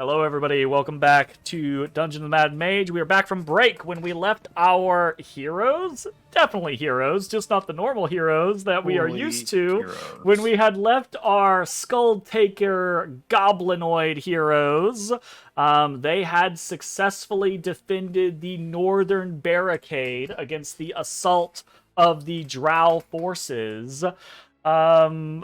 Hello, everybody. Welcome back to Dungeon of the Mad Mage. We are back from break when we left our heroes. Definitely heroes, just not the normal heroes that we are used to. Heroes. When we had left our Skull Taker Goblinoid heroes, they had successfully defended the northern barricade against the assault of the Drow forces. And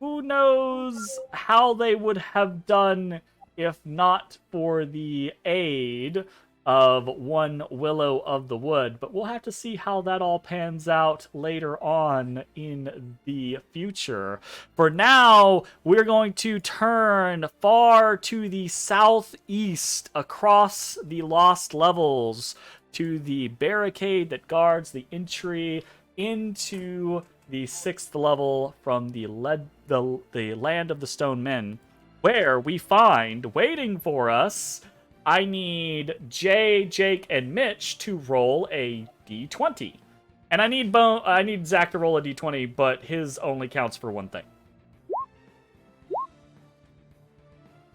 who knows how they would have done if not for the aid of one Willow of the Wood. But we'll have to see how that all pans out later on in the future. For now, we're going to turn far to the southeast across the Lost Levels to the barricade that guards the entry into the 6th level from the Land of the Stone Men, where we find, waiting for us, I need Jay, Jake, and Mitch to roll a d20. And I need Zach to roll a d20, but his only counts for one thing.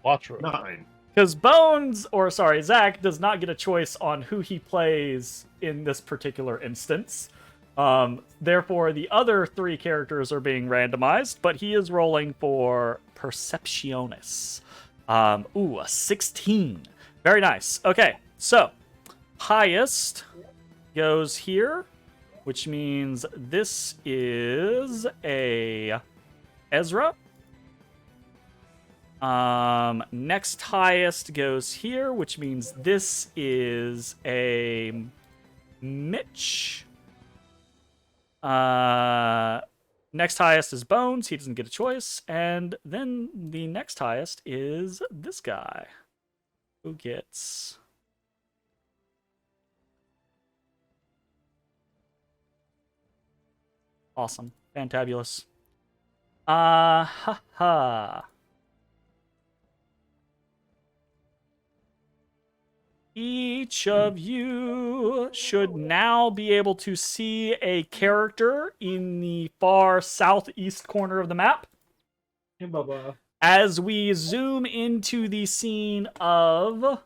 Watch 9. Because Zach does not get a choice on who he plays in this particular instance. Therefore, the other 3 characters are being randomized, but he is rolling for Perceptionis. A 16. Very nice. Okay, so highest goes here, which means this is a Ezrah. Next highest goes here, which means this is a Mitch. Next highest is Bones. He doesn't get a choice. And then the next highest is this guy, who gets awesome, fantabulous. Each of you should now be able to see a character in the far southeast corner of the map. Hey, Bubba. As we zoom into the scene of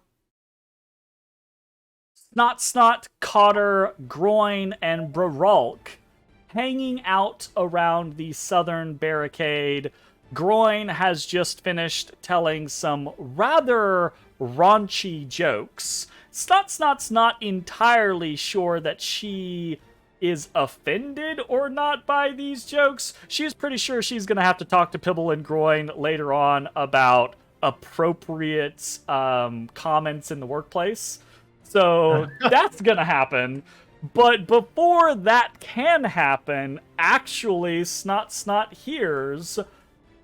Snot, Cotter, Groin, and Braralk hanging out around the southern barricade. Groin has just finished telling some rather raunchy jokes. Snot's not entirely sure that she is offended or not by these jokes. She's pretty sure she's going to have to talk to Pibble and Groin later on about appropriate comments in the workplace. So that's going to happen. But before that can happen, actually, Snot hears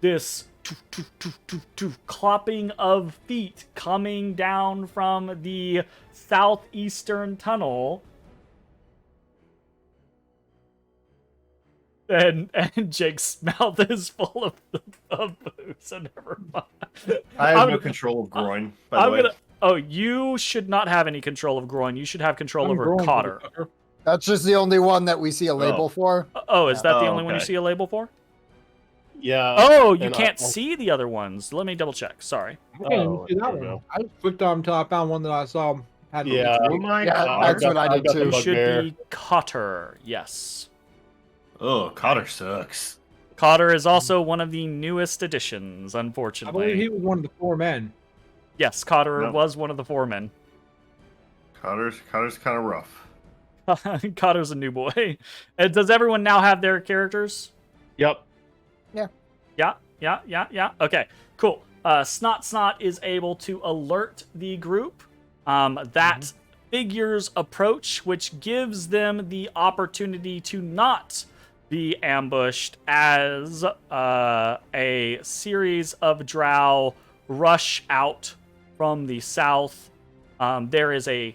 this clopping of feet coming down from the southeastern tunnel. And Jake's mouth is full of booze, so never mind. I have no control of Groin, by the way. Oh, you should not have any control of Groin. You should have control over Cotter. That's just the only one that we see a label for. Oh, is that the only one you see a label for? Oh, you can't see the other ones. Let me double check. Sorry. I didn't see that one. I just clicked on until I found one that I saw had Yeah, that's what I did too. It should be Cotter. Yes. Oh, Cotter sucks. Cotter is also one of the newest additions, I unfortunately. believe he was one of the 4 men. Yes, Cotter was one of the 4 men. Cotter's kind of rough. Cotter's a new boy. Does everyone now have their characters? Yep. Yeah. Okay, cool. Snot is able to alert the group that figures approach, which gives them the opportunity to not be ambushed as a series of drow rush out from the south. There is a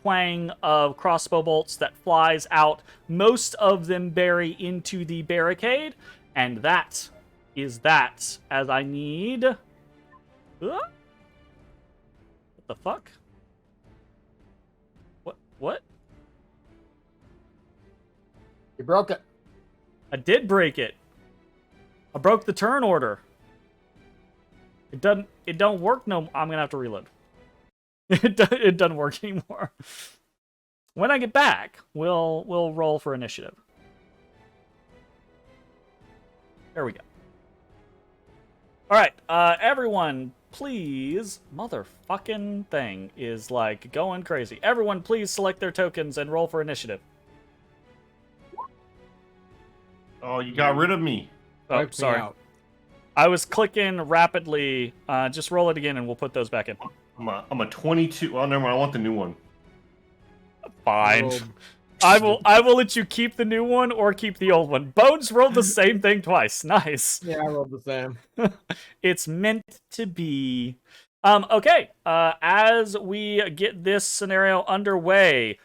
twang of crossbow bolts that flies out. Most of them bury into the barricade, and that is that, as I need... What the fuck? What? You broke it. I did break it. I broke the turn order. It don't work no. I'm gonna have to reload. It doesn't work anymore. When I get back, we'll roll for initiative. There we go. All right, everyone, please. Motherfucking thing is like going crazy. Everyone, please select their tokens and roll for initiative. Oh, you got rid of me. Oh, Wipe me sorry. out. I was clicking rapidly. Just roll it again, and we'll put those back in. I'm a 22. Oh, never mind. I want the new one. Fine. Roll. I will let you keep the new one or keep the old one. Bones rolled the same thing twice. Nice. Yeah, I rolled the same. It's meant to be. Okay. As we get this scenario underway,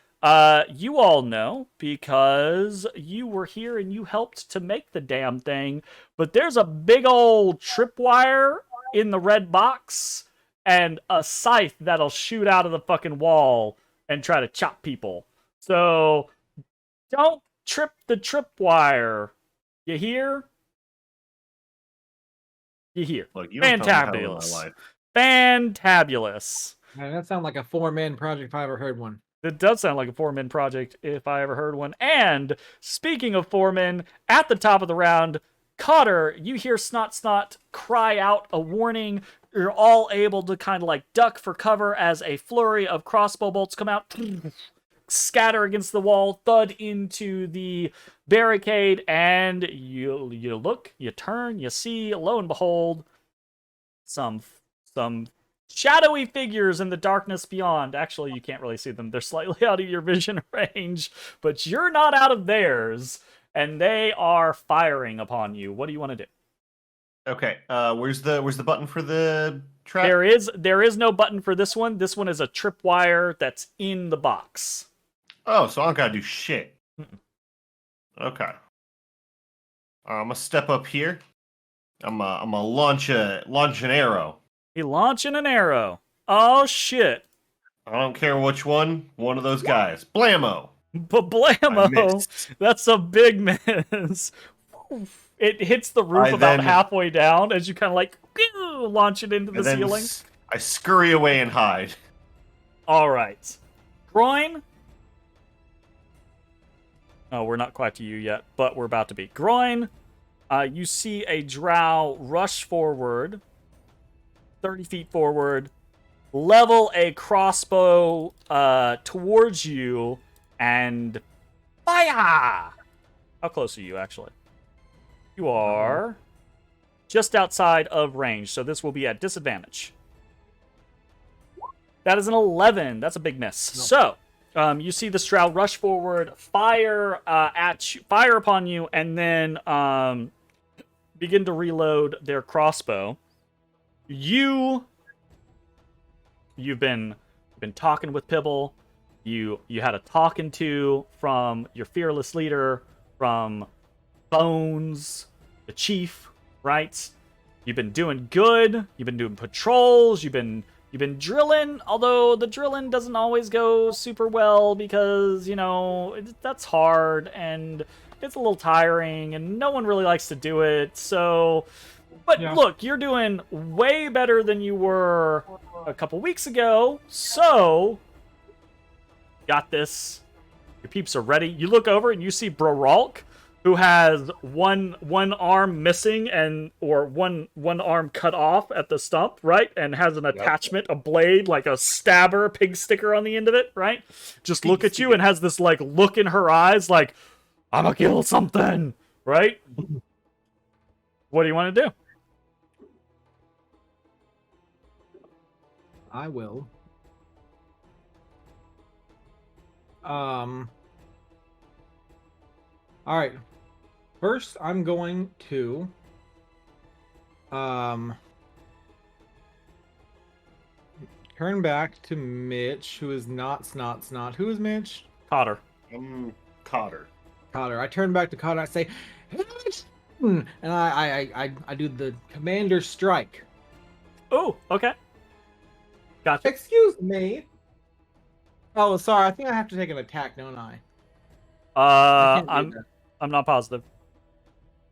you all know because you were here and you helped to make the damn thing. But there's a big old tripwire in the red box and a scythe that'll shoot out of the fucking wall and try to chop people. So, don't trip the tripwire. You hear? You hear. Look, you don't tell me how to live my Fantabulous. life. Fantabulous. Man, that sounds like a 4-man project if I ever heard one. It does sound like a 4-man project if I ever heard one. And speaking of 4-men, at the top of the round, Cotter, you hear Snot cry out a warning. You're all able to kind of like duck for cover as a flurry of crossbow bolts come out, scatter against the wall, thud into the barricade, and you look, you turn, you see, lo and behold, some shadowy figures in the darkness beyond. Actually, you can't really see them. They're slightly out of your vision range, but you're not out of theirs, and they are firing upon you. What do you want to do? Okay. Where's the button for the trap? There is no button for this one. This one is a tripwire that's in the box. Oh, so I don't gotta do shit. Mm-mm. Okay. I'm gonna step up here. I'm gonna launch an arrow. He launching an arrow. Oh shit! I don't care which one. One of those guys. Blammo. But I blammo! missed. That's a big miss. It hits the roof about halfway down as you kind of like launch it into the And then ceiling. I scurry away and hide. All right, Groin. Oh, we're not quite to you yet, but we're about to be. Groin, you see a drow rush forward, 30 feet forward, level a crossbow towards you, and fire! How close are you, actually? You are just outside of range, so this will be at disadvantage. That is an 11. That's a big miss. No. So, you see the Stroud rush forward, fire fire upon you, and then begin to reload their crossbow. You've been talking with Pibble. You had a talking to from your fearless leader, from Bones, the chief, right? You've been doing good. You've been doing patrols. You've been drilling, although the drilling doesn't always go super well because, you know, that's hard and it's a little tiring and no one really likes to do it. So, but Yeah. Look, you're doing way better than you were a couple weeks ago. So, got this. Your peeps are ready. You look over and you see Broralk, who has one arm missing or one arm cut off at the stump, right? And has an attachment, a blade, like a stabber, pig sticker on the end of it, right? Just look at you and has this like look in her eyes like, I'm gonna kill something, right? What do you want to do? I will. All right. First, I'm going to turn back to Mitch, who is not Snot. Who is Mitch? Cotter. Cotter. Cotter. I turn back to Cotter. I say, and I do the commander strike. Oh, okay. Gotcha. Excuse me. Oh, sorry. I think I have to take an attack, don't I? I can't do that. I'm not positive.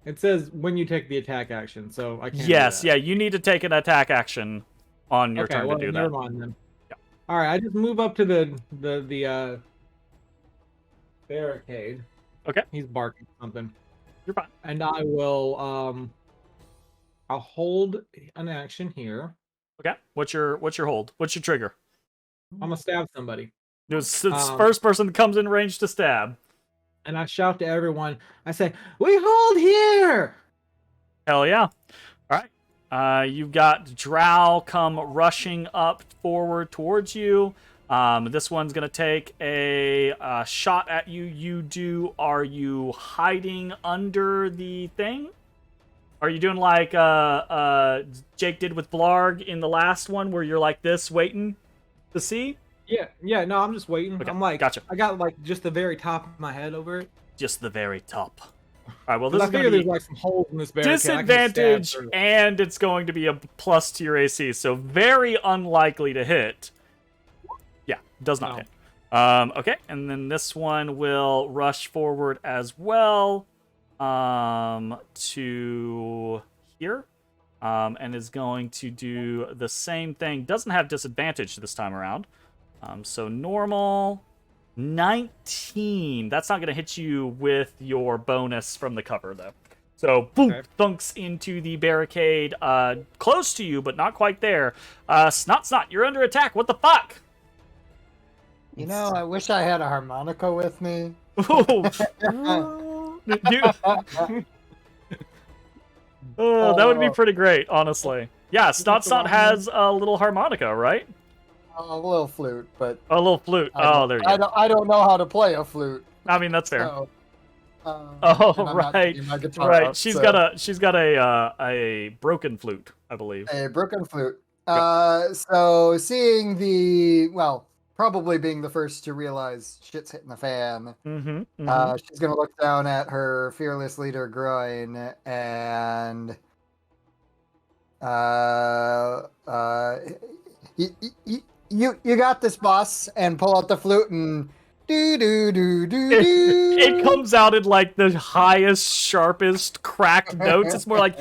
It says when you take the attack action, so I can't. Yes, do that. yeah, you need to take an attack action on your Okay, turn well, to do never that. mind then. Yeah. All right, I just move up to the barricade. Okay. He's barking something, You're fine. and I will I'll hold an action here. Okay. What's your hold? What's your trigger? I'm gonna stab somebody. It's Um, first person that comes in range to stab. And I shout to everyone. I say, "We hold here!" Hell yeah. All right. You've got Drow come rushing up forward towards you. This one's going to take a shot at you. Are you hiding under the thing? Are you doing like Jake did with Blarg in the last one where you're like this waiting to see? Yeah. No, I'm just waiting. Okay, I'm like, gotcha. I got like just the very top of my head over it. Just the very top. All right, well, 'Cause this I is going figure to there's be like some holes in this barricade. I can stab disadvantage, through. and it's going to be a plus to your AC, so very unlikely to hit. Yeah, does not No. hit. Okay, and then this one will rush forward as well to here, and is going to do the same thing. Doesn't have disadvantage this time around. So normal 19. That's not going to hit you with your bonus from the cover, though. So, boom, Okay. thunks into the barricade, close to you, but not quite there. Snot, you're under attack. What the fuck? You know, I wish I had a harmonica with me. Ooh. Oh, that would be pretty great, honestly. Yeah, Snot has a little harmonica, right? A little flute, but A little flute. Oh, there you go. I don't know how to play a flute. I mean, that's fair. So, Oh, and I'm not right, taking my guitar right. out, She's so- got a broken flute, I believe. A broken flute. Yep. So seeing probably being the first to realize shit's hitting the fan, Mm-hmm. she's gonna look down at her fearless leader Groin and you got this, boss, and pull out the flute and do do do do do. It comes out in like the highest, sharpest, cracked notes. It's more like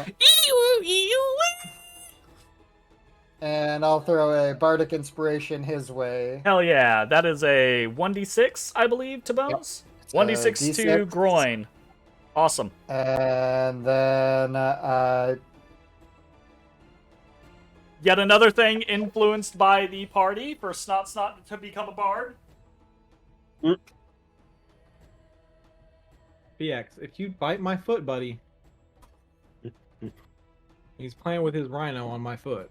And I'll throw a bardic inspiration his way. hell yeah. That is a 1d6, I believe, to bones. It's 1d6 to D6. groin. Awesome. And then Yet another thing influenced by the party for Snot to become a bard. BX, if you bite my foot, buddy. He's playing with his rhino on my foot.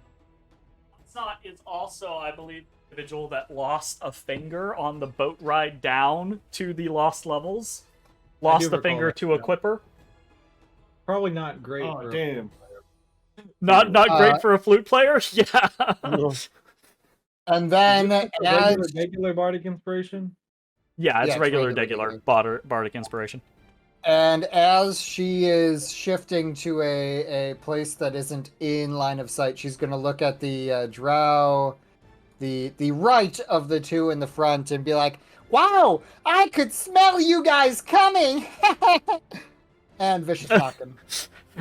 Snot is also, I believe, the individual that lost a finger on the boat ride down to the lost levels. Lost the recall finger that, to yeah. a Quipper. Probably not great. Oh, for damn. Not great for a flute player. Yeah. and then regular bardic inspiration. Yeah, it's Yeah, it's regular regular. bardic inspiration. And as she is shifting to a place that isn't in line of sight, she's going to look at the drow, the right of the two in the front, and be like, "Wow, I could smell you guys coming!" And vicious talking.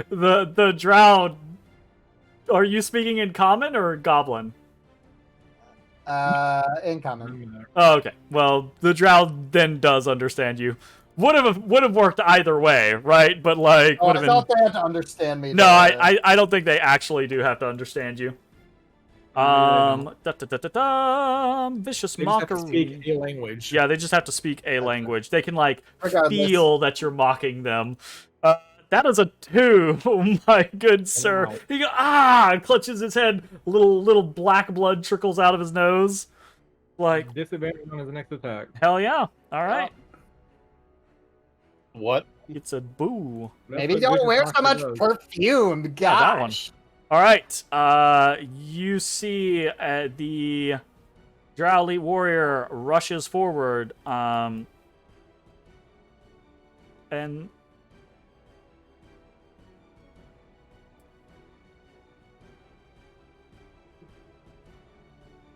The drow. Are you speaking in common or goblin? Incoming. Oh, okay. Well, the drow then does understand you. Would have worked either way, right? But like, Oh, would I have thought been. they had to understand me. No, there. I don't think they actually do have to understand you. Vicious They just have to mockery. speak a language. Yeah, they just have to speak a language. They can like Regardless. feel that you're mocking them. That is a 2, my good sir. Wow. He clutches his head. Little black blood trickles out of his nose. Like, Disadvantage on his next attack. hell yeah. All right. What? It's a boo. That's Maybe what don't vicious wear so mockery much does. perfume. Gosh. Yeah, that one. All right. You see the Drow warrior rushes forward. And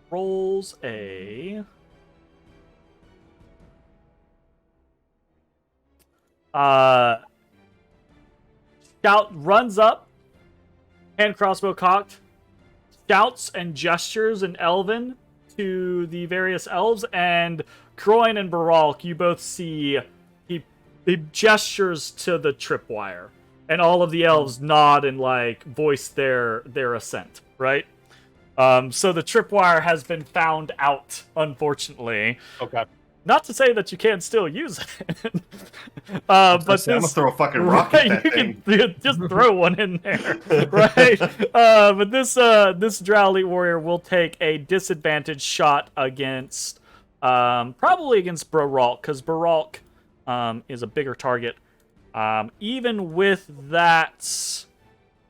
rolls a Scout runs up, hand crossbow cocked, shouts and gestures in Elven to the various elves, and Groin and Baralk, you both see he gestures to the tripwire, and all of the elves nod and like voice their assent, right? So the tripwire has been found out, unfortunately. Okay. Not to say that you can't still use it, but I'm gonna throw a fucking rock at that you thing. can just throw one in there, right? But this Drow Elite Warrior will take a disadvantage shot against, probably against Baralk, because Baralk is a bigger target. Even with that,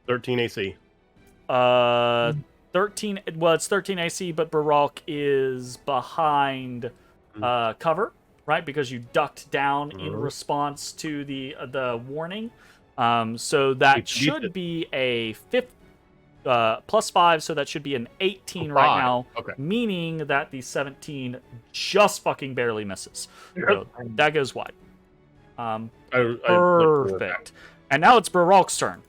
13 AC. 13. Well, it's 13 AC, but Baralk is behind cover, right? Because you ducked down in response to the warning. So that should be a +5, so that should be an 18 right now. Okay. Meaning that the 17 just fucking barely misses. So that goes wide. I look forward to that. Perfect. And now it's Baralk's turn.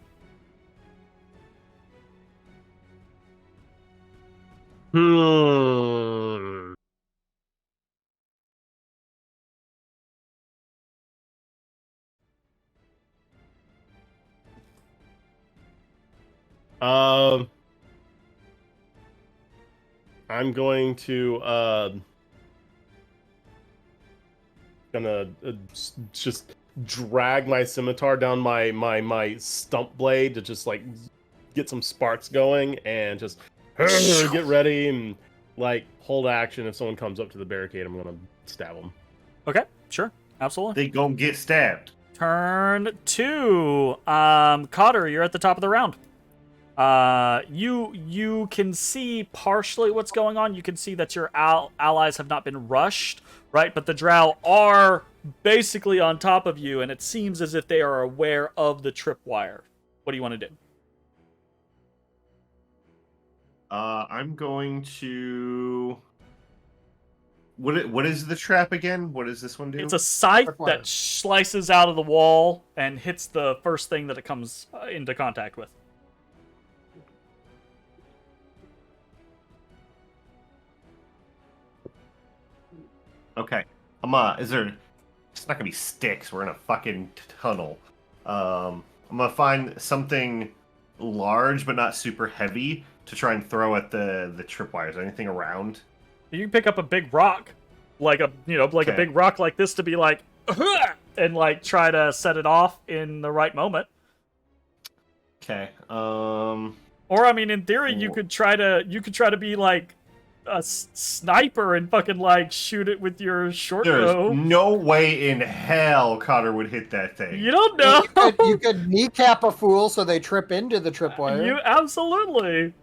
I'm going to just drag my scimitar down my stump blade to just like get some sparks going and just get ready and like hold action. If someone comes up to the barricade, I'm gonna stab them. Okay, sure, absolutely. They gonna get stabbed. Turn 2. Cotter, you're at the top of the round. You can see partially what's going on. You can see that your allies have not been rushed, right? But the Drow are basically on top of you, and it seems as if they are aware of the tripwire. What do you want to do? I'm going to. What is the trap again? What does this one do? It's a scythe Tripwire. that slices out of the wall and hits the first thing that it comes into contact with. Okay. Is there? It's not gonna be sticks. We're in a fucking tunnel. I'm gonna find something large but not super heavy to try and throw at the tripwires. Anything around? You can pick up a big rock, like a Okay. big rock like this to be like, and like try to set it off in the right moment. Okay. Or I mean, in theory, you could try to be like a sniper and fucking like shoot it with your short There's bow. no way in hell Cotter would hit that thing. You don't know. You could kneecap a fool so they trip into the tripwire. You absolutely.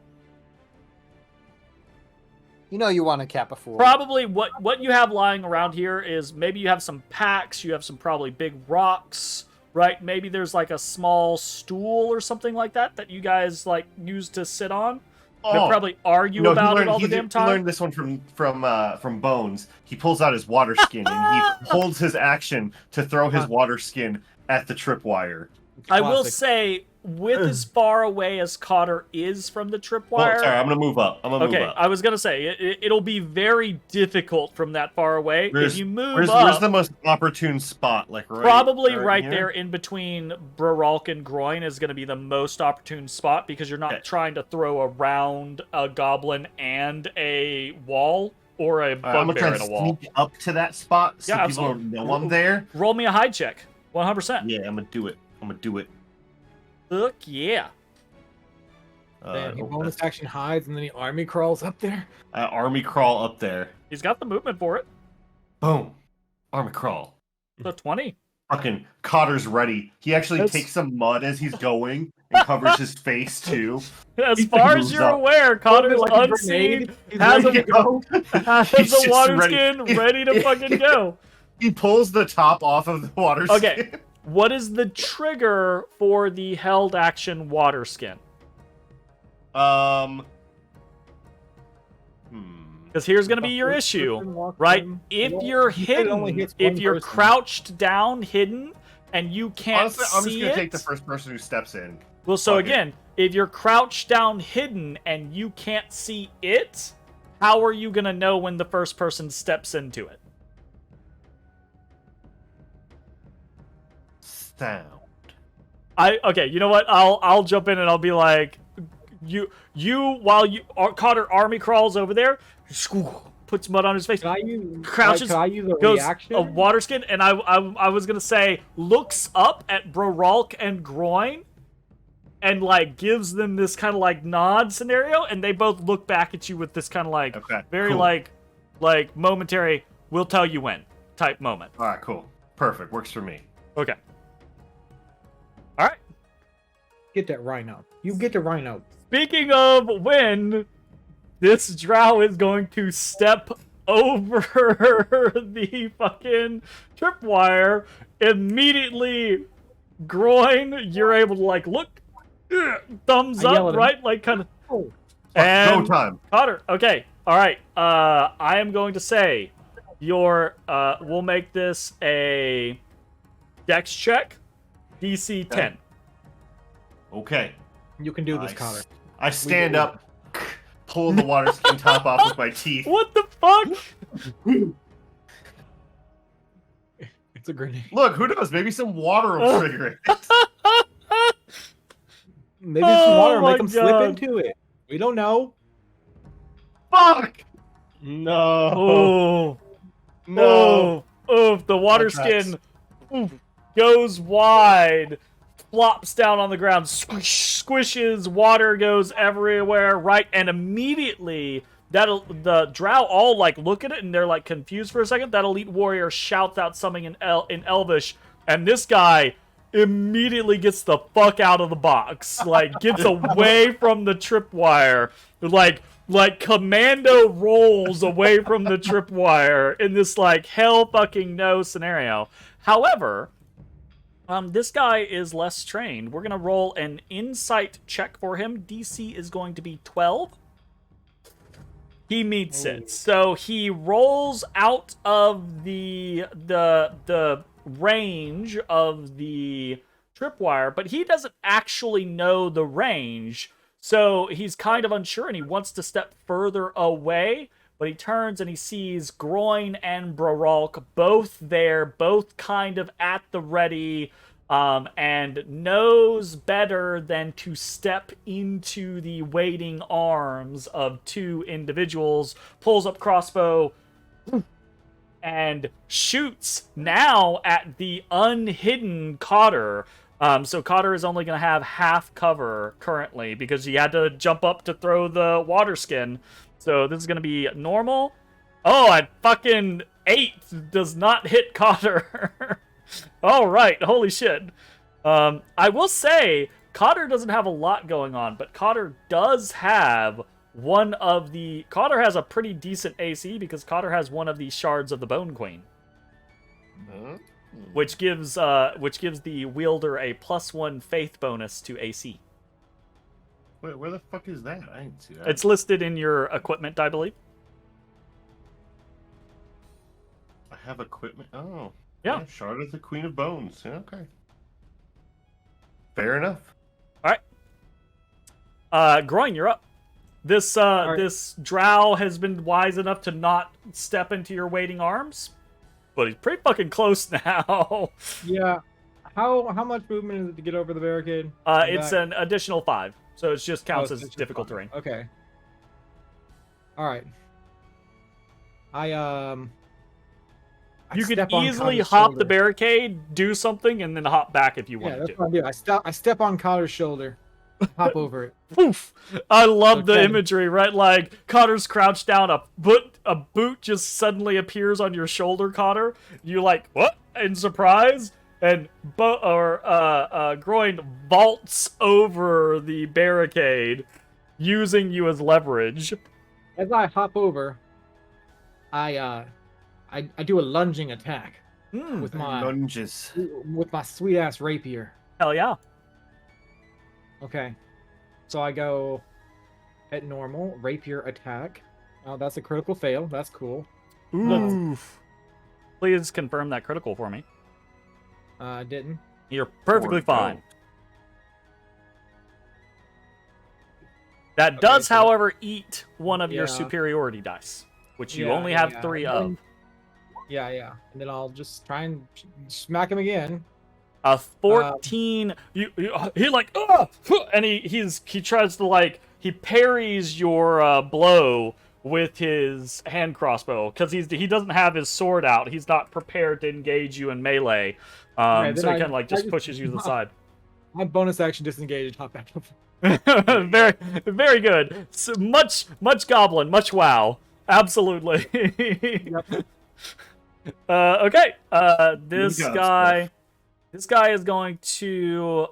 You know you want to cap a fool. Probably what you have lying around here is maybe you have some packs, you have some probably big rocks, right? Maybe there's like a small stool or something like that you guys like use to sit on. They'll probably argue about it all the damn time. He learned this one from Bones. He pulls out his water skin and he holds his action to throw his water skin at the tripwire. I will Classic. say, with as far away as Cotter is from the Oh, tripwire. sorry, I'm gonna move up. Okay, I was gonna say it'll be very difficult from that far away. If you move where's up, the most opportune spot? Like probably right here? there in between Baralk and Groin is going to be the most opportune spot because you're not Okay. trying to throw around a goblin and a wall or a I'm gonna try bugbear and in a wall. sneak up to that spot so Yeah, people absolutely. don't know I'm there. Roll me a hide check, 100%. Yeah, I'm gonna do it. Look, yeah. Then he Oh, bonus that's- action hides and then he army crawls up there. army crawl up there. He's got the movement for it. Boom. Army crawl. So 20. Fucking Cotter's ready. He actually That's- takes some mud as he's going and covers his face too. As He far as moves you're up. aware, Cotter's Like a unseen, grenade. He's has ready a, to go. has He's a just water ready. skin ready to fucking go. He pulls the top off of the water Okay. skin. What is the trigger for the held action water skin? Because here's going to be your issue, right? If you're He said it only hidden, hits if one you're person. crouched down, hidden, and you can't Honestly, I'm just see gonna it. take the first person who steps in. Well, so Fuck it. again, if you're crouched down hidden and you can't see it, how are you gonna know when the first person steps into it? Sound. Okay, you know what? I'll jump in and I'll be like, Cotter army crawls over there, puts mud on his face, Can I use? crouches, Can I use a goes reaction? a water skin, and I was gonna say looks up at Broralk and Groin, and like gives them this kind of like nod scenario, and they both look back at you with this kind of like very cool. like momentary, we'll tell you when type moment. All right, cool, perfect, works for me. Okay. All right. Get that rhino. You get the rhino. Speaking of when, this drow is going to step over the fucking tripwire. Immediately, Groin, you're able to like look, thumbs I yell up, at him. right? Like kind of. Oh. And Go time. Cotter, okay, all right. I am going to say your we'll make this a Dex check, DC 10. Okay. You can do this, Nice. Connor. I stand up, pull the water skin top off with my teeth. What the fuck? It's a grenade. Look, who knows? Maybe some water will trigger it. Maybe it's some water. Oh my Make them slip God. into it. We don't know. Fuck! No. Oh, No. oh, the water That tracks. skin goes wide, flops down on the ground, squishes, water goes everywhere, right? And immediately, the drow all like look at it and they're like confused for a second. That elite warrior shouts out something in Elvish, and this guy immediately gets the fuck out of the box, like gets away from the tripwire, like commando rolls away from the tripwire in this like hell fucking no scenario. However, this guy is less trained. We're gonna roll an insight check for him. DC is going to be 12. He meets it. So he rolls out of the range of the tripwire, but he doesn't actually know the range. So he's kind of unsure and he wants to step further away, but he turns and he sees Groin and Broralk both there, both kind of at the ready, and knows better than to step into the waiting arms of two individuals, pulls up crossbow, and shoots now at the unhidden Cotter. So Cotter is only going to have half cover currently because he had to jump up to throw the water skin. So this is going to be normal. Oh, a fucking 8 does not hit Cotter. All right, holy shit. I will say, Cotter doesn't have a lot going on, but Cotter does have Cotter has a pretty decent AC because Cotter has one of the shards of the Bone Queen, which gives the wielder a +1 faith bonus to AC. Wait, where the fuck is that? I didn't see that. It's listed in your equipment, I believe. I have equipment. Oh. Yeah. Shard of the Queen of Bones. Yeah, okay. Fair enough. All right. Groin, you're up. This this drow has been wise enough to not step into your waiting arms, but he's pretty fucking close now. Yeah. How much movement is it to get over the barricade? It's an additional 5, so it just counts it's as just difficult fine. terrain. Okay. All right. I You could step on easily Cotter's hop the shoulder. barricade, do something, and then hop back if you Yeah, wanted that's to. what I do. I step on Cotter's shoulder, hop over it. Poof! I love the Okay. imagery, right? Like Cotter's crouched down, a boot just suddenly appears on your shoulder, Cotter. You like what? In surprise, and Groin vaults over the barricade, using you as leverage. As I hop over, I do a lunging attack with my Lunges. sweet ass rapier. Hell yeah! Okay, so I go at normal rapier attack. Oh, that's a critical fail. That's cool. Oof. Please confirm that critical for me. Didn't. You're perfectly Or fine. don't. That Okay, does, so- however, eat one of your Yeah. superiority dice, which you Yeah, only yeah, have yeah. 3 And of. then- Yeah. And then I'll just try and smack him again. A 14. He like, and he tries to like, he parries your blow with his hand crossbow because he doesn't have his sword out. He's not prepared to engage you in melee. Okay, So then he kind of like just I pushes you to the side. My bonus action disengage and hop back up. Very, very good. So much goblin, much wow. Absolutely. Yep. Okay. Good job, This guy is going to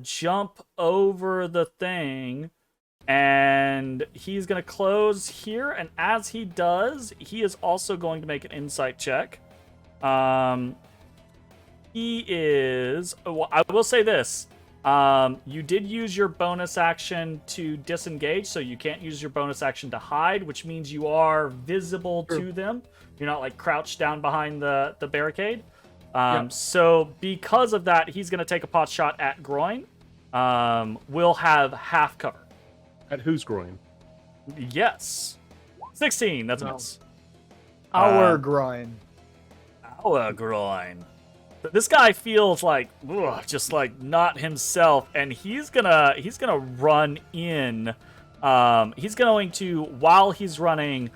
jump over the thing, and he's going to close here. And as he does, he is also going to make an insight check. He is. Well, I will say this. You did use your bonus action to disengage, so you can't use your bonus action to hide, which means you are visible to them. You're not like crouched down behind the barricade. Yep. So because of that, he's going to take a pot shot at groin. We'll have half cover. At whose groin? Yes. 16. That's a No. miss. Our groin. Our groin. This guy feels like just like not himself, and he's gonna run in. He's going to, while he's running,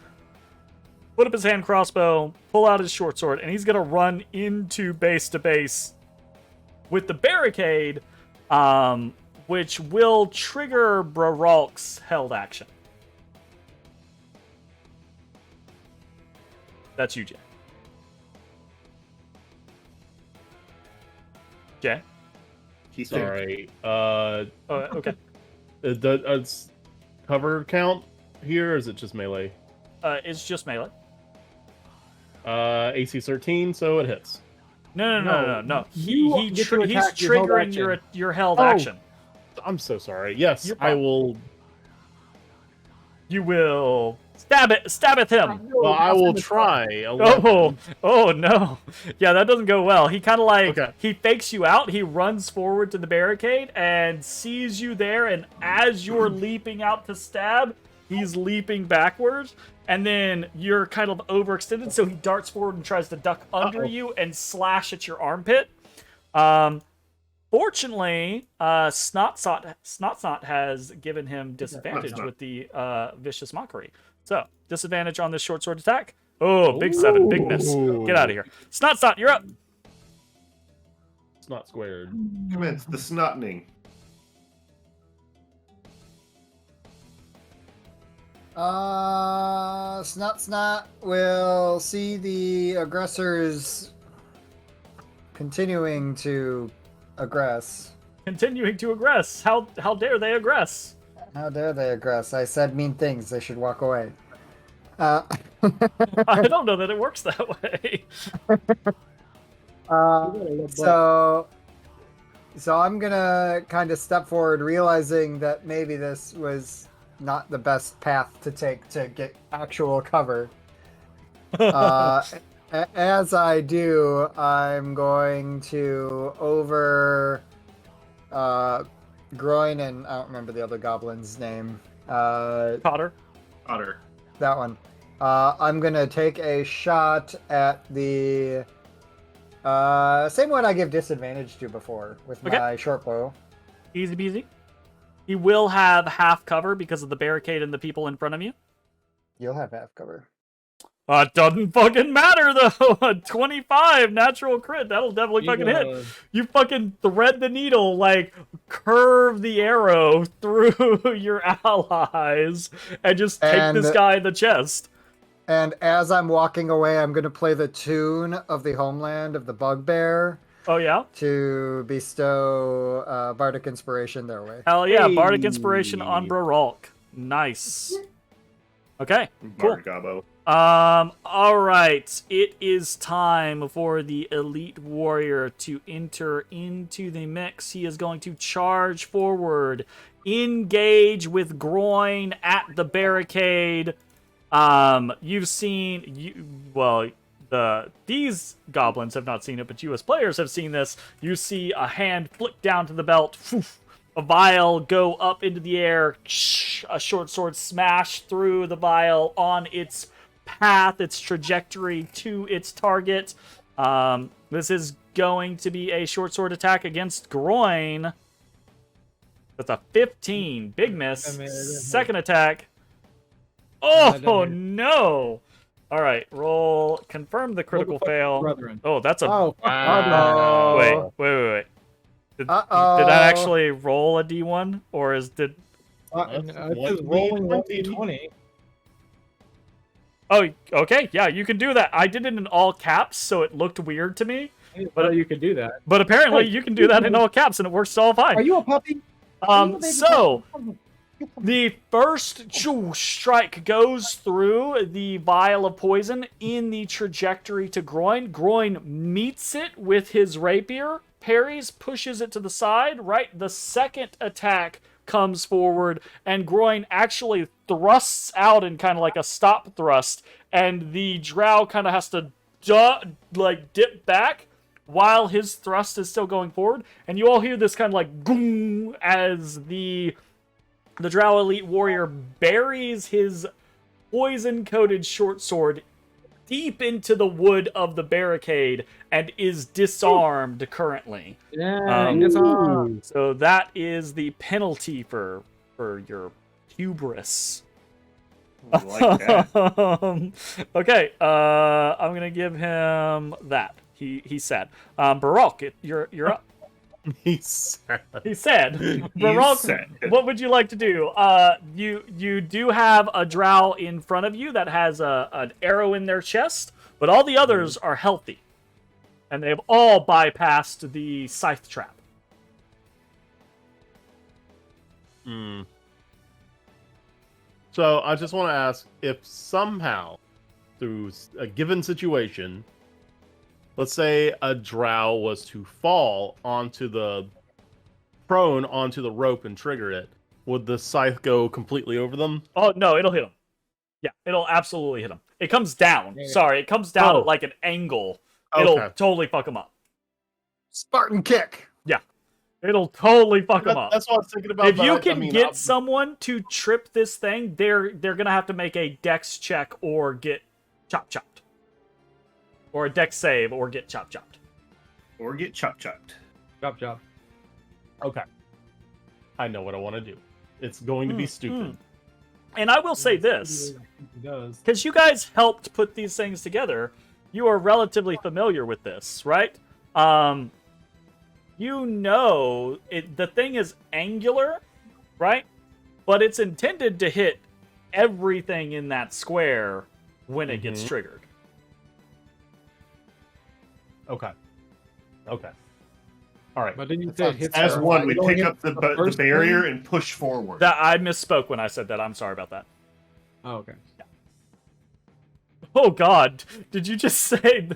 put up his hand crossbow, pull out his short sword, and he's gonna run into base to base with the barricade, which will trigger Braralk's held action. That's you, Jay. Jay? He's there. Sorry. Oh, okay. Does cover count here, or is it just melee? It's just melee. AC 13, so it hits. No. You He's get to attack your held triggering action. your held Oh. action. I'm so sorry. Yes, You're I fine. will. You will stab at him. Well, I will try. 11. Oh no. Yeah, that doesn't go well. He kind of like, Okay. he fakes you out. He runs forward to the barricade and sees you there. And as you're leaping out to stab, he's leaping backwards. And then you're kind of overextended. So he darts forward and tries to duck under you and slash at your armpit. Fortunately, Snotsot has given him disadvantage with the Vicious Mockery. So, disadvantage on this short sword attack. Oh, big 7, big miss. Get out of here. Snotsot, you're up. It's not squared. Commence the snotting. Snot will see the aggressors continuing to aggress. Continuing to aggress. How dare they aggress? How dare they aggress? I said mean things. They should walk away. I don't know that it works that way. So I'm gonna kind of step forward, realizing that maybe this was not the best path to take to get actual cover. As I do, I'm going to over groin, and I don't remember the other goblin's name. Potter. Otter. That one. I'm gonna take a shot at the same one I give disadvantage to before with Okay. my short bow. Easy peasy. He will have half cover because of the barricade and the people in front of you. You'll have half cover. It doesn't fucking matter though. 25 natural crit. That'll definitely fucking hit. You fucking thread the needle, like curve the arrow through your allies, and just take this guy in the chest. And as I'm walking away, I'm gonna play the tune of the Homeland of the Bugbear Oh yeah? to bestow bardic inspiration their way. Hell yeah. Hey. Bardic inspiration on Braralk. Nice. Okay, cool. Gabo. All right. It is time for the elite warrior to enter into the mix. He is going to charge forward, engage with groin at the barricade. You've seen the these goblins have not seen it, but you as players have seen this. You see a hand flick down to the belt, a vial go up into the air, a short sword smash through the vial on its path, its trajectory to its target. This is going to be a short sword attack against Groin. That's a 15. Big miss. Second attack. Oh, no. All right, roll. Confirm the critical fail. Brethren. Oh, that's a... Oh, fuck. Wait. Did Uh-oh. that actually roll a D1? Or did... It says rolling 1d20. Oh, okay. Yeah, you can do that. I did it in all caps, so it looked weird to me. But you can do that. But apparently you can do that in all caps, and it works all fine. Are you a puppy? So... The first strike goes through the vial of poison in the trajectory to Groin. Groin meets it with his rapier, parries, pushes it to the side, right? The second attack comes forward, and Groin actually thrusts out in kind of like a stop thrust, and the drow kind of has to dip back while his thrust is still going forward, and you all hear this kind of like goom as the Drow Elite Warrior buries his poison-coated short sword deep into the wood of the barricade and is disarmed currently. Yeah, disarmed. So that is the penalty for your hubris. Like that. Okay, I'm gonna give him that. He's sad. Baroque, you're up. He said. He said, Baroque, what would you like to do? You do have a drow in front of you that has an arrow in their chest, but all the others are healthy. And they've all bypassed the scythe trap. So I just want to ask if somehow, through a given situation, let's say a drow was to fall prone onto the rope and trigger it, would the scythe go completely over them? Oh, no, it'll hit him. Yeah, it'll absolutely hit him. It comes down. Sorry, it comes down at like an angle. It'll totally fuck him up. Spartan kick. Yeah. It'll totally fuck him up. That's what I was thinking about. If you can get someone to trip this thing, they're gonna have to make a dex check or get chopped. Or a dex save or get chopped. Or get chopped. Chop. Okay. I know what I want to do. It's going to be stupid. And I will say this, He does. because you guys helped put these things together, you are relatively familiar with this, right? You know the thing is angular, right? But it's intended to hit everything in that square when it gets triggered. Okay. All right. But then you said hits As her. one, we You don't pick hit up the first barrier thing? and push forward. That I misspoke when I said that. I'm sorry about that. Oh, okay. Oh God! Did you just say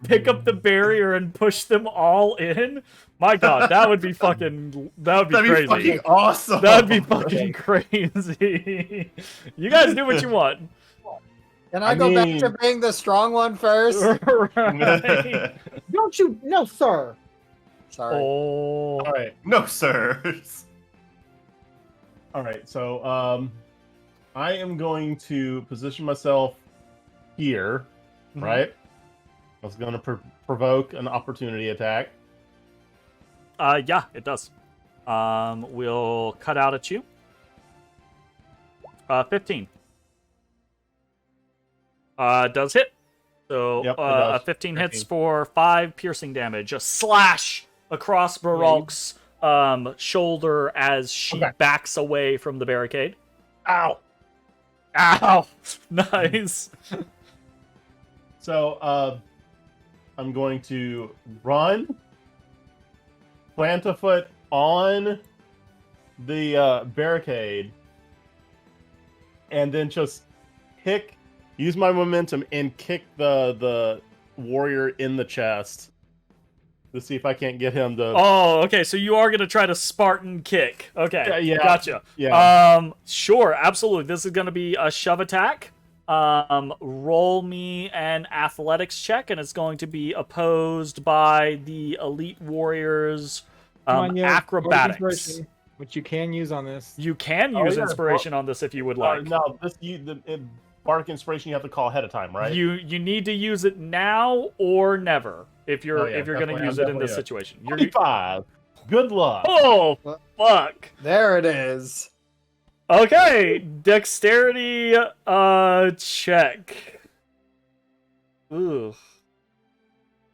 pick up the barrier and push them all in? My God, that would be fucking. That would be That'd crazy. be fucking awesome. That'd be fucking crazy. You guys do what you want. Can I go back to being the strong one first? Right. Don't you? No, sir. Sorry. Oh. All right. No, sir. All right. So, I am going to position myself here, right? I was going to provoke an opportunity attack. Yeah, it does. We'll cut out at you. 15. Does hit. So Yep, it does. 15 hits for 5 piercing damage. A slash across Baroque's shoulder as she backs away from the barricade. Ow! Ow! Nice. So, I'm going to run, plant a foot on the barricade, and then just use my momentum and kick the warrior in the chest to see if I can't get him to. Oh, okay. So you are gonna try to Spartan kick. Okay, Yeah. gotcha. Yeah. Sure, absolutely. This is gonna be a shove attack. roll me an athletics check, and it's going to be opposed by the elite warriors Come on, you have Bardic acrobatics. Inspiration, which you can use on this. You can Oh, use yeah, inspiration on this if you would like. No, Bardic Inspiration you have to call ahead of time, right? You need to use it now or never if you're going to definitely, use it in this definitely, situation. 25. Good luck. Oh fuck! There it is. Okay, dexterity check. Ooh.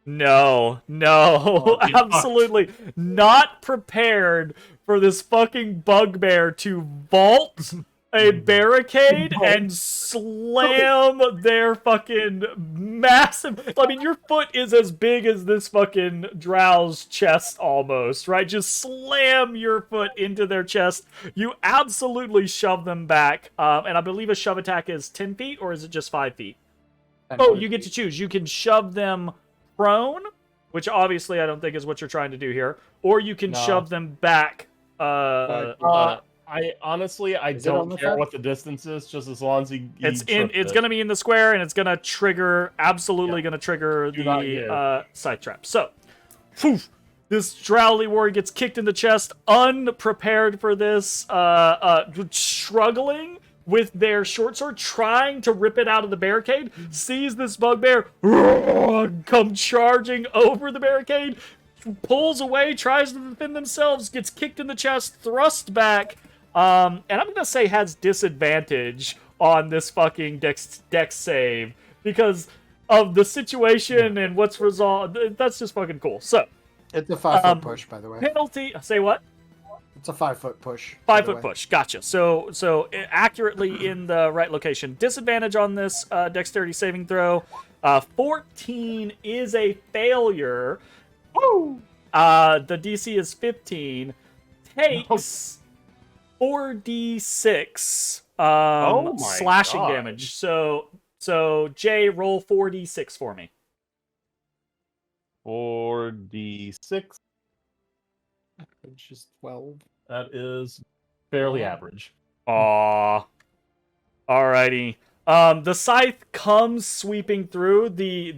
No, Oh, you're absolutely not prepared for this fucking bugbear to vault a barricade and slam their fucking massive. I mean, your foot is as big as this fucking drow's chest almost, right? Just slam your foot into their chest. You absolutely shove them back. And I believe a shove attack is 10 feet, or is it just 5 feet? Oh, you get to choose. You can shove them prone, which obviously I don't think is what you're trying to do here, or you can shove them back. I honestly, I Is it on don't the care side? what the distance is, just as long as he It's tripped It's it. going to be in the square, and it's going to trigger. Absolutely Yeah. going to trigger Do not the side trap. So, phew, this Drowly warrior gets kicked in the chest, unprepared for this, struggling with their short sword, trying to rip it out of the barricade. Sees this bugbear come charging over the barricade, pulls away, tries to defend themselves, gets kicked in the chest, thrust back. And I'm going to say has disadvantage on this fucking dex save because of the situation and what's resolved. That's just fucking cool. So, It's a 5-foot push, by the way. penalty. Say what? It's a 5-foot push. by the 5-foot way. push. Gotcha. So accurately in the right location. Disadvantage on this dexterity saving throw. 14 is a failure. Woo! The DC is 15. Takes 4d6 Oh my slashing God. damage. So Jay, roll 4d6 for me. 4d6. Which is 12. That is fairly average. Aww. Alrighty. The scythe comes sweeping through the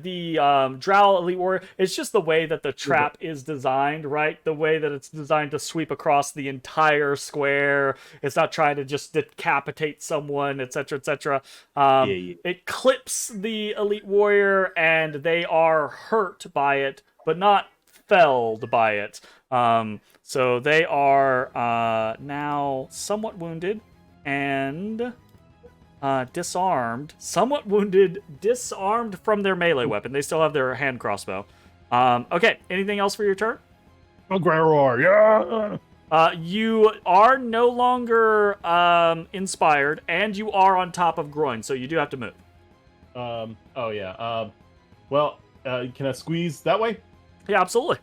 Drow Elite Warrior. It's just the way that the trap is designed, right? The way that it's designed to sweep across the entire square. It's not trying to just decapitate someone, etc., etc. It clips the Elite Warrior, and they are hurt by it, but not felled by it. So they are now somewhat wounded and disarmed. Somewhat wounded, disarmed from their melee weapon. They still have their hand crossbow. Okay, anything else for your turn? Oh, Grand Roar, yeah! You are no longer inspired, and you are on top of Groin, so you do have to move. Oh, yeah. Well, can I squeeze that way? Yeah, absolutely.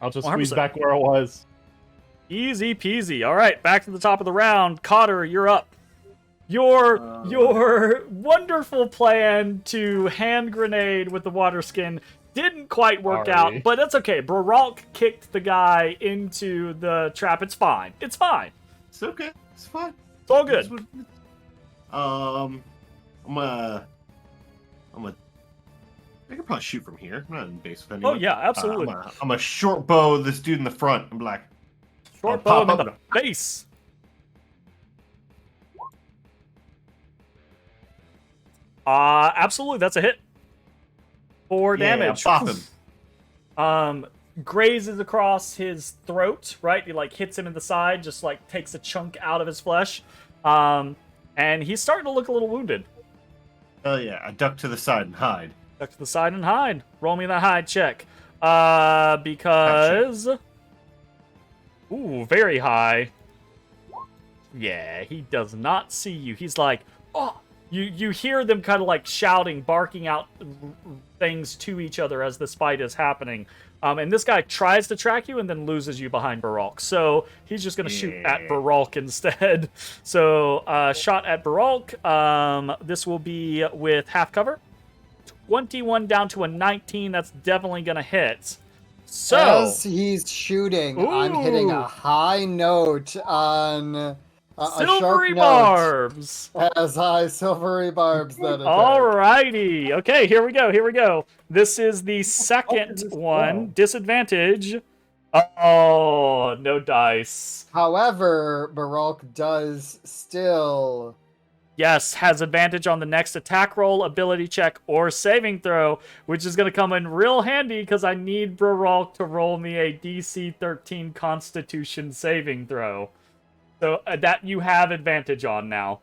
I'll just 100%. squeeze back where I was. Easy peasy. All right, back to the top of the round. Cotter, you're up. Your wonderful plan to hand grenade with the water skin didn't quite work out, Sorry. but that's okay. Baralk kicked the guy into the trap. It's fine. It's fine. It's okay. It's fine. It's all That's good. what- I can probably shoot from here. I'm not in base with anyone. Oh yeah, absolutely. I'm a short bow this dude in the front. I'm like, Short I'll bow him pop in up. the face. Absolutely, that's a hit. 4 yeah, damage. pop him. Grazes across his throat, right? He like hits him in the side, just like takes a chunk out of his flesh. And he's starting to look a little wounded. Oh yeah, I duck to the side and hide. Duck to the side and hide. Roll me that hide check. Because ooh, very high. Yeah, he does not see you. He's like, oh, you hear them kind of like shouting, barking out things to each other as this fight is happening. And this guy tries to track you and then loses you behind Baralk. So he's just going to shoot at Baralk instead. So shot at Baralk. This will be with half cover. 21 down to a 19. That's definitely going to hit. So As he's shooting, I'm hitting Ooh. a high note on Silvery note barbs. has high silvery barbs that attack. Alrighty. Okay, here we go. This is the second this one. go? Disadvantage. Oh, no dice. However, Baroque does still. Yes, has advantage on the next attack roll, ability check, or saving throw, which is going to come in real handy because I need Baroque to roll me a DC 13 Constitution saving throw. So that you have advantage on now.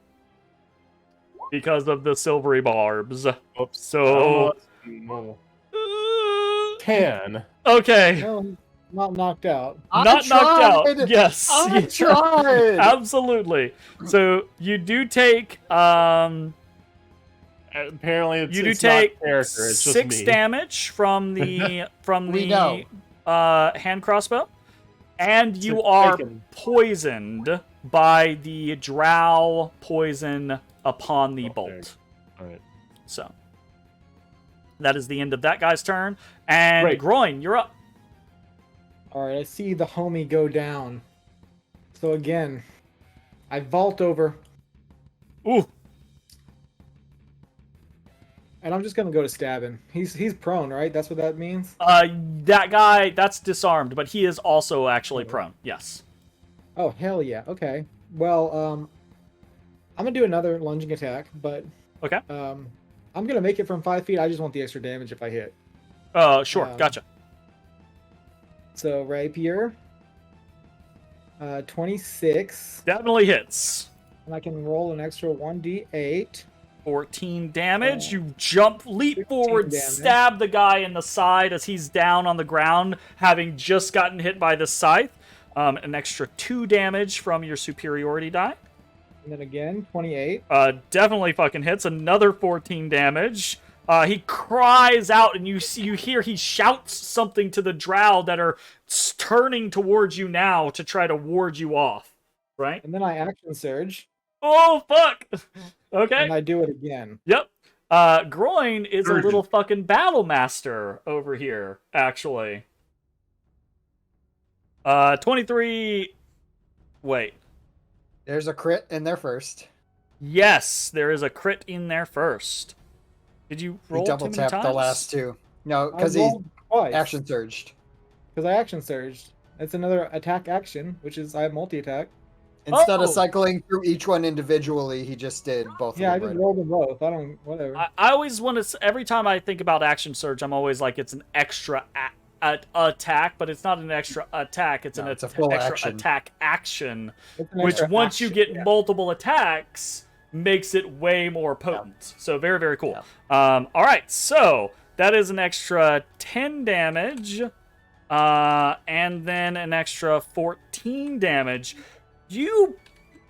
Because of the silvery barbs. Oops. So... Normal. 10. Okay. No, not knocked out. Not knocked out. Yes. I tried. Absolutely. So you do take Apparently, you do it's take not character. It's just 6 me. damage from the We know. hand crossbow, and you It's are taken. poisoned by the drow poison upon the bolt. All right. So that is the end of that guy's turn. And Great. Groin, you're up. All right, I see the homie go down. So again, I vault over, Ooh. and I'm just gonna go to stab him. He's prone, right? That's what that means. That guy, that's disarmed, but he is also actually prone. Yes. Oh hell yeah. Okay. Well, I'm gonna do another lunging attack, but Okay. I'm gonna make it from 5 feet. I just want the extra damage if I hit. Sure. Gotcha. So rapier, 26, Definitely hits. and I can roll an extra 1d8. 14 damage. Oh. You jump, leap 15 forward, damage. stab the guy in the side as he's down on the ground, having just gotten hit by the scythe. An extra 2 damage from your superiority die. And then again, 28. Definitely fucking hits. Another 14 damage. He cries out, and you hear he shouts something to the drow that are turning towards you now to try to ward you off. Right? And then I action surge, Oh fuck! Okay. and I do it again. Yep. Groin is a Urgent. little fucking battle master over here, actually. 23. Wait. There's a crit in there first. Yes, there is a crit in there first. Did you He roll double too many tapped times? the last two. No, I because he rolled twice. action surged. Because I action surged. It's another attack action, which is I have multi-attack. Instead Oh. of cycling through each one individually, he just did both Yeah, I of them. just Right rolled them both. I don't, whatever. I always want to. Every time I think about action surge, I'm always like, it's an extra attack, but it's not an extra attack. It's No, an it's a full extra action. attack action, It's an which extra once you action, get yeah. multiple attacks, makes it way more potent. So very, very cool. Yeah. All right, so that is an extra 10 damage, and then an extra 14 damage. You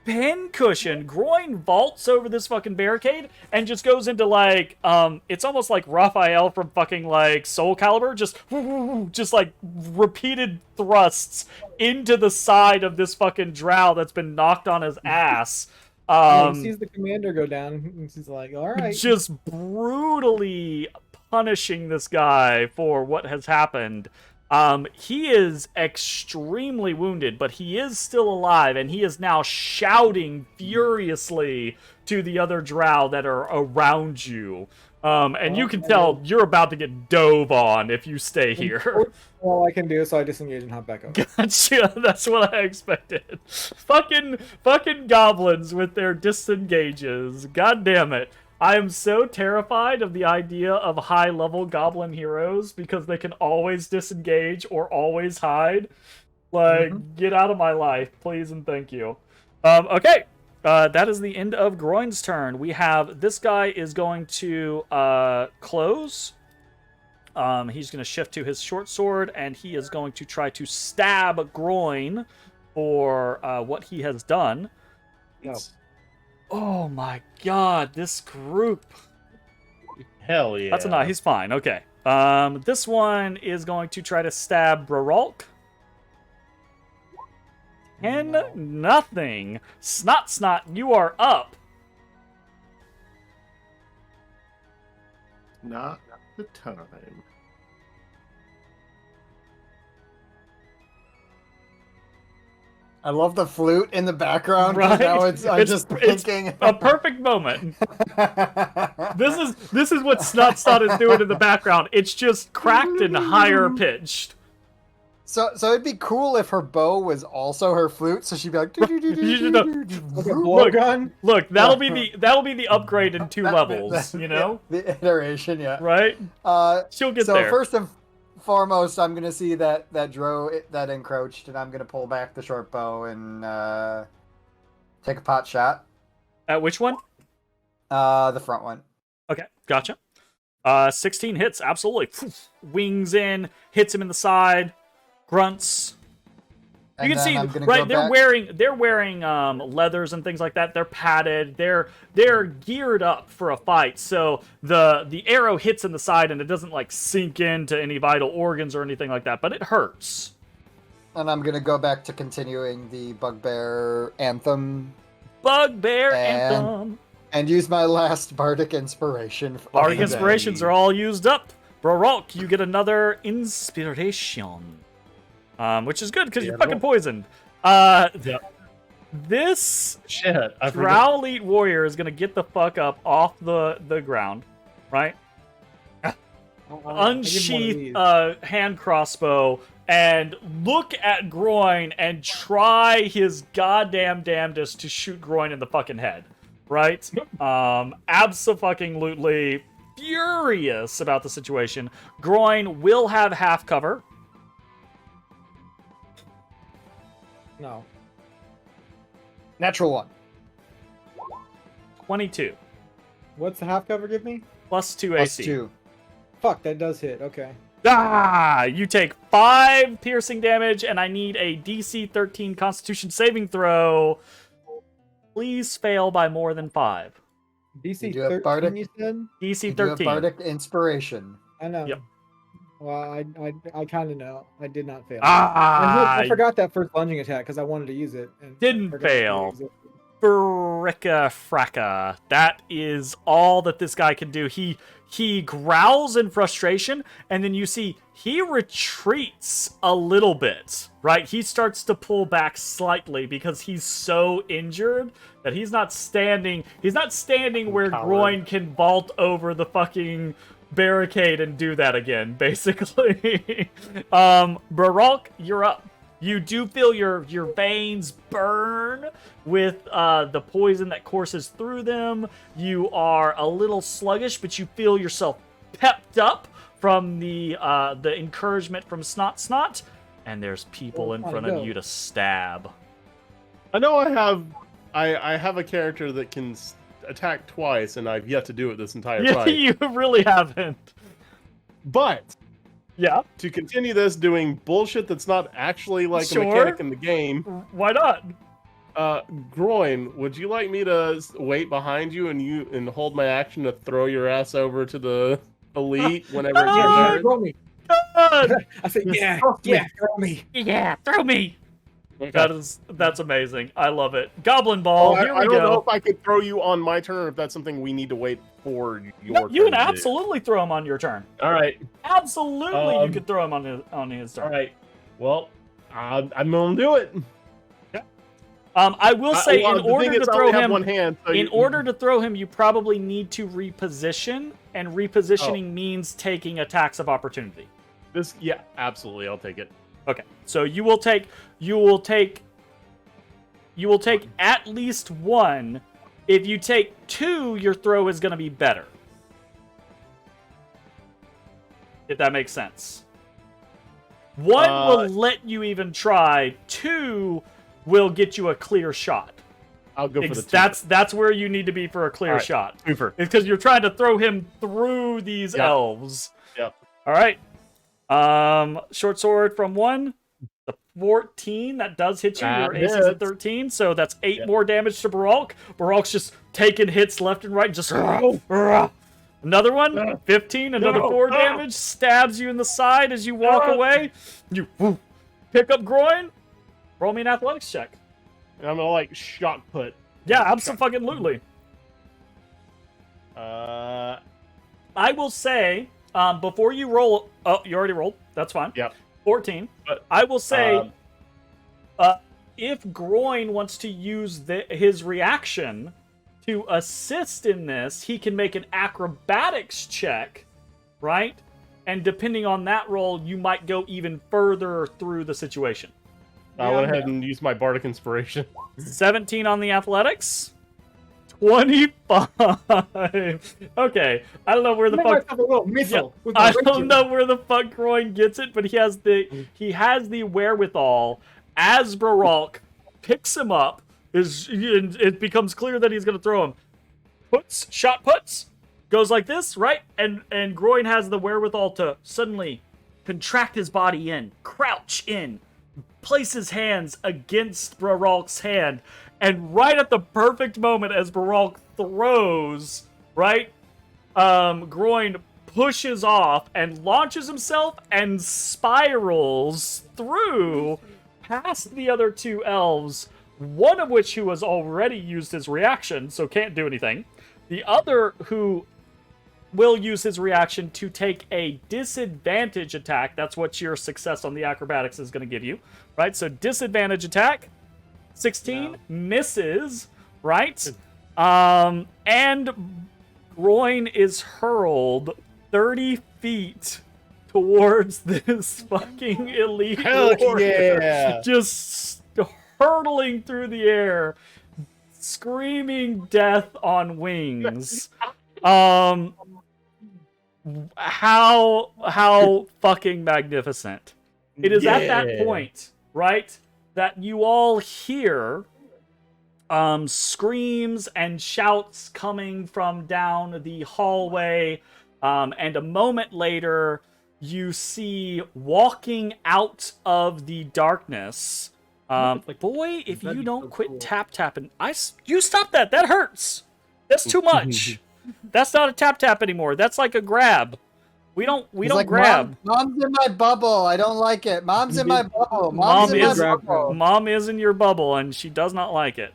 pincushion. Groin vaults over this fucking barricade and just goes into like, it's almost like Raphael from fucking like Soul Calibur, just like repeated thrusts into the side of this fucking drow that's been knocked on his ass. Yeah, he sees the commander go down, and he's like, all right. Just brutally punishing this guy for what has happened. He is extremely wounded, but he is still alive, and he is now shouting furiously to the other drow that are around you. And you can tell you're about to get dove on if you stay here. All I can do, so I disengage and hop back over. Gotcha, that's what I expected. Fucking goblins with their disengages. God damn it. I am so terrified of the idea of high-level goblin heroes because they can always disengage or always hide. Like, get out of my life, please and thank you. Okay, that is the end of Groin's turn. We have, this guy is going to close. He's going to shift to his short sword, and he is going to try to stab Groin for what he has done. No. Oh my god, this group. Hell yeah. That's a nice. He's fine. Okay. This one is going to try to stab Braralk. 10-0. Snot, you are up. Not the time. I love the flute in the background. Right? Now I'm just it's thinking. a perfect moment. This is what Snot is doing in the background. It's just cracked and higher pitched. So it'd be cool if her bow was also her flute, so she'd be like. Like a blowgun. Look, that'll be the upgrade in 2 levels. You know, the iteration, yeah. right? She'll get there. So first and foremost, I'm gonna see that Dro that encroached, and I'm gonna pull back the short bow and take a pot shot. At which one? The front one. Okay, gotcha. 16 hits, absolutely. Wings in, hits him in the side, grunts. You can see, right? They're wearing leathers and things like that. They're padded. They're geared up for a fight. So the arrow hits in the side and it doesn't like sink into any vital organs or anything like that, but it hurts. And I'm gonna go back to continuing the Bugbear Anthem. Bugbear Anthem. And use my last Bardic Inspiration. Bardic Inspirations are all used up. Brorok, you get another Inspiration. Which is good because you're fucking poisoned. This Drow Elite Warrior is gonna get the fuck up off the ground, right? Unsheath hand crossbow and look at Groin and try his goddamn damnedest to shoot Groin in the fucking head, right? Abso-fucking-lutely furious about the situation. Groin will have half cover. No. Natural 1. 22. What's the half cover give me? Plus 2 Plus AC. 2. Fuck, that does hit. Okay. You take 5 piercing damage, and I need a DC 13 Constitution saving throw. Please fail by more than 5. DC You have 13, Bardic- you said? DC You have 13. Bardic Inspiration. I know. Yep. Well, I kind of know. I did not fail. I I forgot that first lunging attack because I wanted to use it. And didn't forgot fail. to use it. Fricka fracka. That is all that this guy can do. He growls in frustration, and then you see he retreats a little bit, right? He starts to pull back slightly because he's so injured that he's not standing where Coward. Groin can vault over the fucking barricade and do that again, basically. Barak, you're up. You do feel your veins burn with the poison that courses through them. You are a little sluggish, but you feel yourself pepped up from the encouragement from Snot. And there's people in front of you to stab. I know I have a character that can attack twice, and I've yet to do it this entire Yeah, fight. you really haven't. But Yeah, to continue this doing bullshit that's not actually like Sure. a mechanic in the game, why not? Groin, would you like me to wait behind you and hold my action to throw your ass over to the elite whenever it's your Yeah, turn? throw me. God! I said, yeah, throw me. Yeah, throw me. Okay. That's amazing. I love it. Goblin Ball. Here I we don't know go. if I could throw you on my turn or if that's something we need to wait for your No, turn. you can to do. absolutely throw him on your turn. All right. Absolutely, you could throw him on his turn. All right. Well, I'm gonna do it. I will say, Well, in the order thing to is, I throw only have him, one hand, so in order to throw him, you probably need to reposition, and repositioning means taking attacks of opportunity. this, yeah, absolutely, I'll take it. Okay, so you will take at least 1. If you take 2, your throw is going to be better. If that makes sense. 1 will let you even try. 2 will get you a clear shot. I'll go for the two. That's where you need to be for a clear All right, shot. twofer. It's because you're trying to throw him through these Yep. elves. Yep. All right. Short sword from 1. The 14, that does hit you. That Your AC is at hits. 13, so that's 8 Yep. more damage to Barak. Barak's just taking hits left and right. Just another one, 15, another 4 damage. Stabs you in the side as you walk away. You pick up Groin. Roll me an athletics check. And I'm gonna like shock put. Yeah, absolutely. Uh, I will say, before you roll... Oh, you already rolled. That's fine. Yep. 14. But, I will say, if Groin wants to use his reaction to assist in this, he can make an acrobatics check, right? And depending on that roll, you might go even further through the situation. I went ahead and used my bardic inspiration. 17 on the athletics. 25. Okay, I don't know where the fuck. A little missile with I my don't rapier. know where the fuck Groin gets it, but he has the wherewithal. As Baralk picks him up, it becomes clear that he's gonna throw him. Shot puts, goes like this, right? And Groin has the wherewithal to suddenly contract his body in, crouch in, place his hands against Baralk's hand, and right at the perfect moment as Baralk throws, right, Groin pushes off and launches himself and spirals through past the other two elves, one of which who has already used his reaction, so can't do anything. The other who will use his reaction to take a disadvantage attack. That's what your success on the acrobatics is going to give you, right? So disadvantage attack, 16, misses, right? And Groin is hurled 30 feet towards this fucking elite Hell warrior. yeah! Just hurtling through the air, screaming death on wings. How fucking magnificent. It is at that point, right, that you all hear screams and shouts coming from down the hallway, and a moment later you see walking out of the darkness, boy, if you don't quit tap-tapping, you stop that, that hurts. That's too much. That's not a tap-tap anymore. That's like a grab. We don't like, grab. Mom's in my bubble. I don't like it. Mom's in my bubble. Mom's in my bubble. Mom is in your bubble, and she does not like it.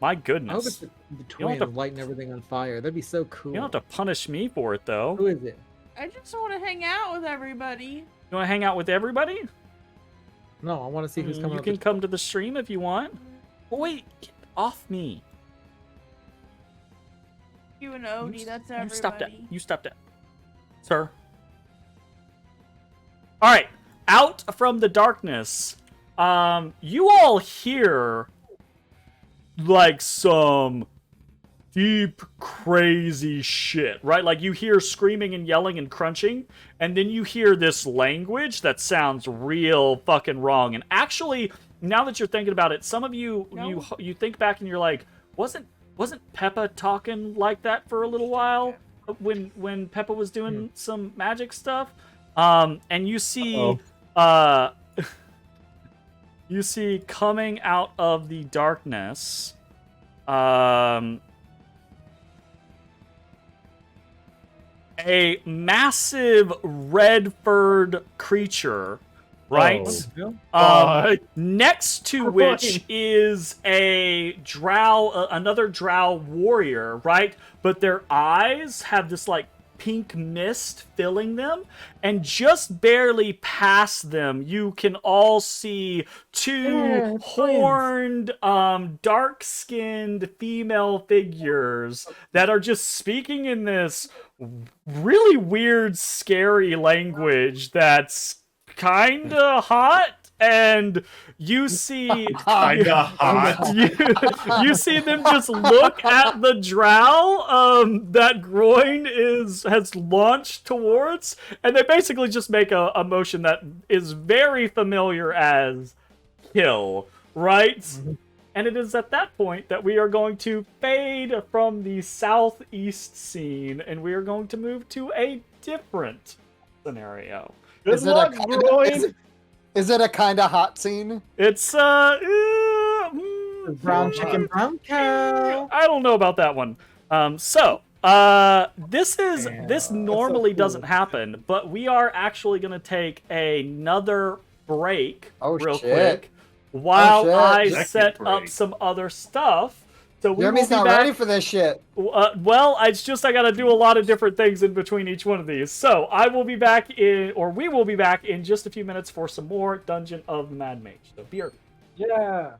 My I hope it's goodness. the don't have twin to- lighting everything on fire. That'd be so cool. You don't have to punish me for it, though. Who is it? I just want to hang out with everybody. You want to hang out with everybody? No, I want to see who's coming You up. can come to the stream if you want. Oh, wait, get off me. You and Odie, that's everybody. You stop that. You stop that. Sir. Alright. Out from the darkness. You all hear like some deep, crazy shit, right? Like you hear screaming and yelling and crunching, and then you hear this language that sounds real fucking wrong. And actually, now that you're thinking about it, some of you you think back and you're like, wasn't Peppa talking like that for a little while when Peppa was doing some magic stuff? And you see you see coming out of the darkness a massive red-furred creature, right? Next to which is a drow, another drow warrior, right? But their eyes have this like pink mist filling them, and just barely past them you can all see two horned dark-skinned female figures that are just speaking in this really weird, scary language that's kinda hot. And you see Kinda hot. you see them just look at the drow that Groin has launched towards, and they basically just make a motion that is very familiar as kill, right? Mm-hmm. And it is at that point that we are going to fade from the southeast scene, and we are going to move to a different scenario. Good luck, Groin! Is it a kind of hot scene? It's Brown chicken, brown cow. I don't know about that one. This normally doesn't happen, but we are actually going to take another break real quick while I set up some other stuff. So we Jeremy's will be not back. ready for this shit. Well, it's just I got to do a lot of different things in between each one of these. So we will be back in just a few minutes for some more Dungeon of Mad Mage. So be right back. Yeah.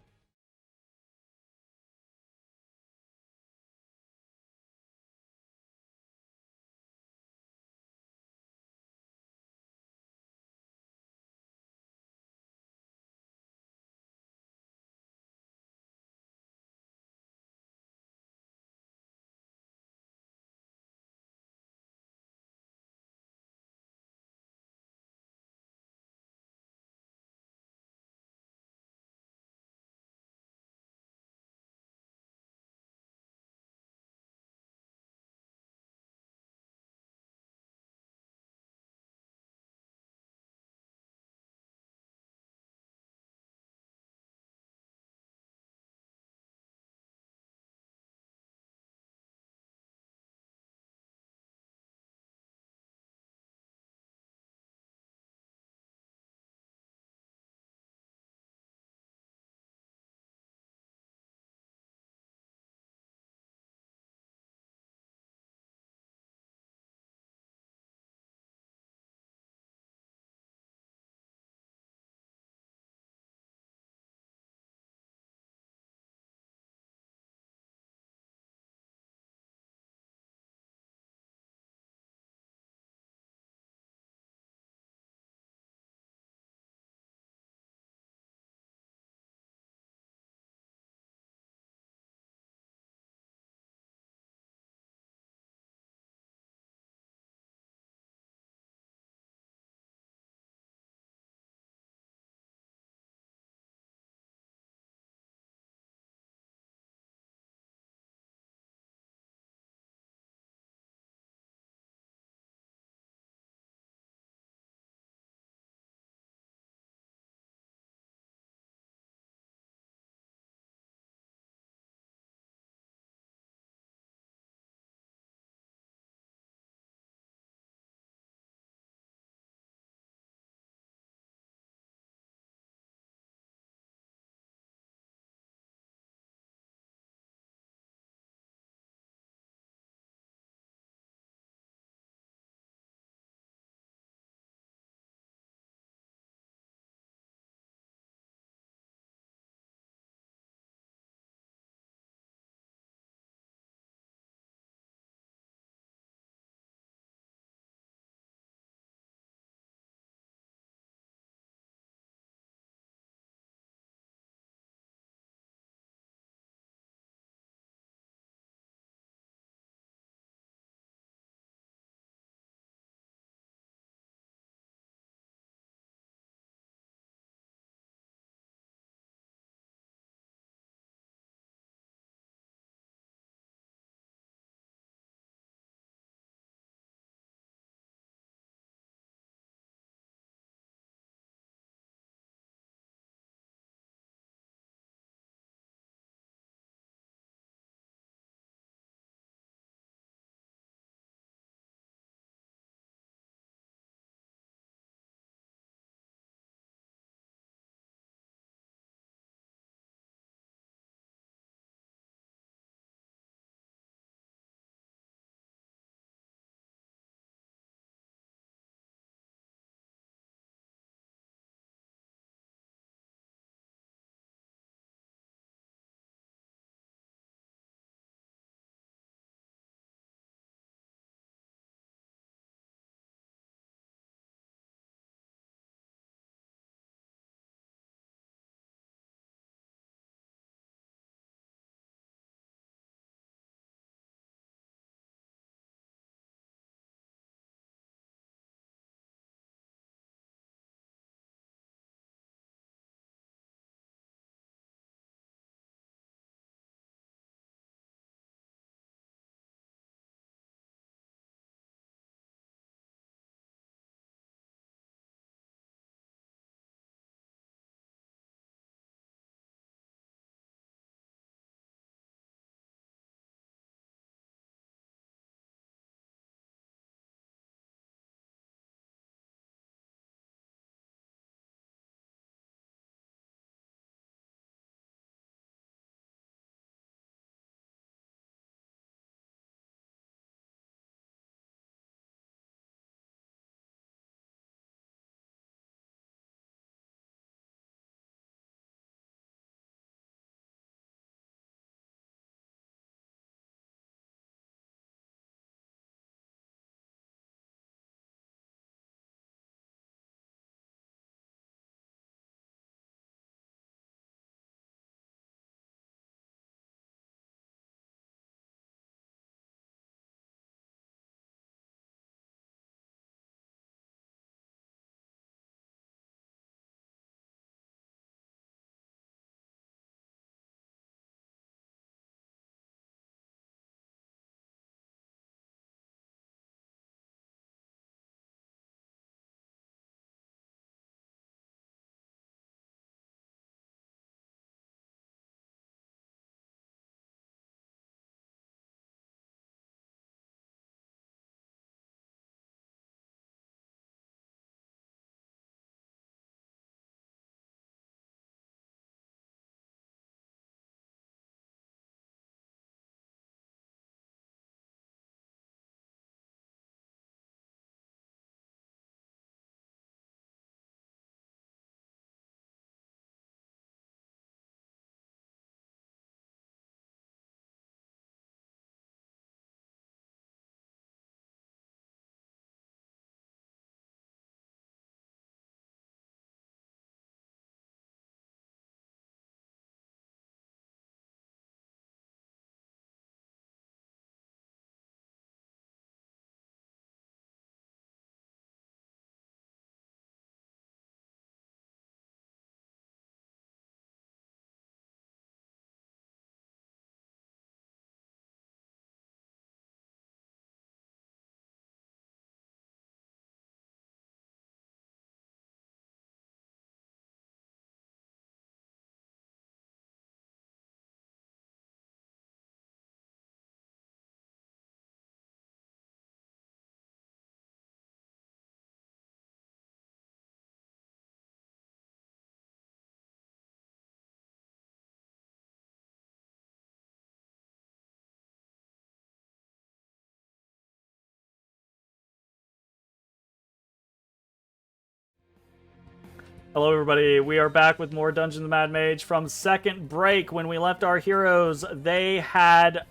Hello, everybody. We are back with more Dungeons & Mad Mage from second break. When we left our heroes, they had,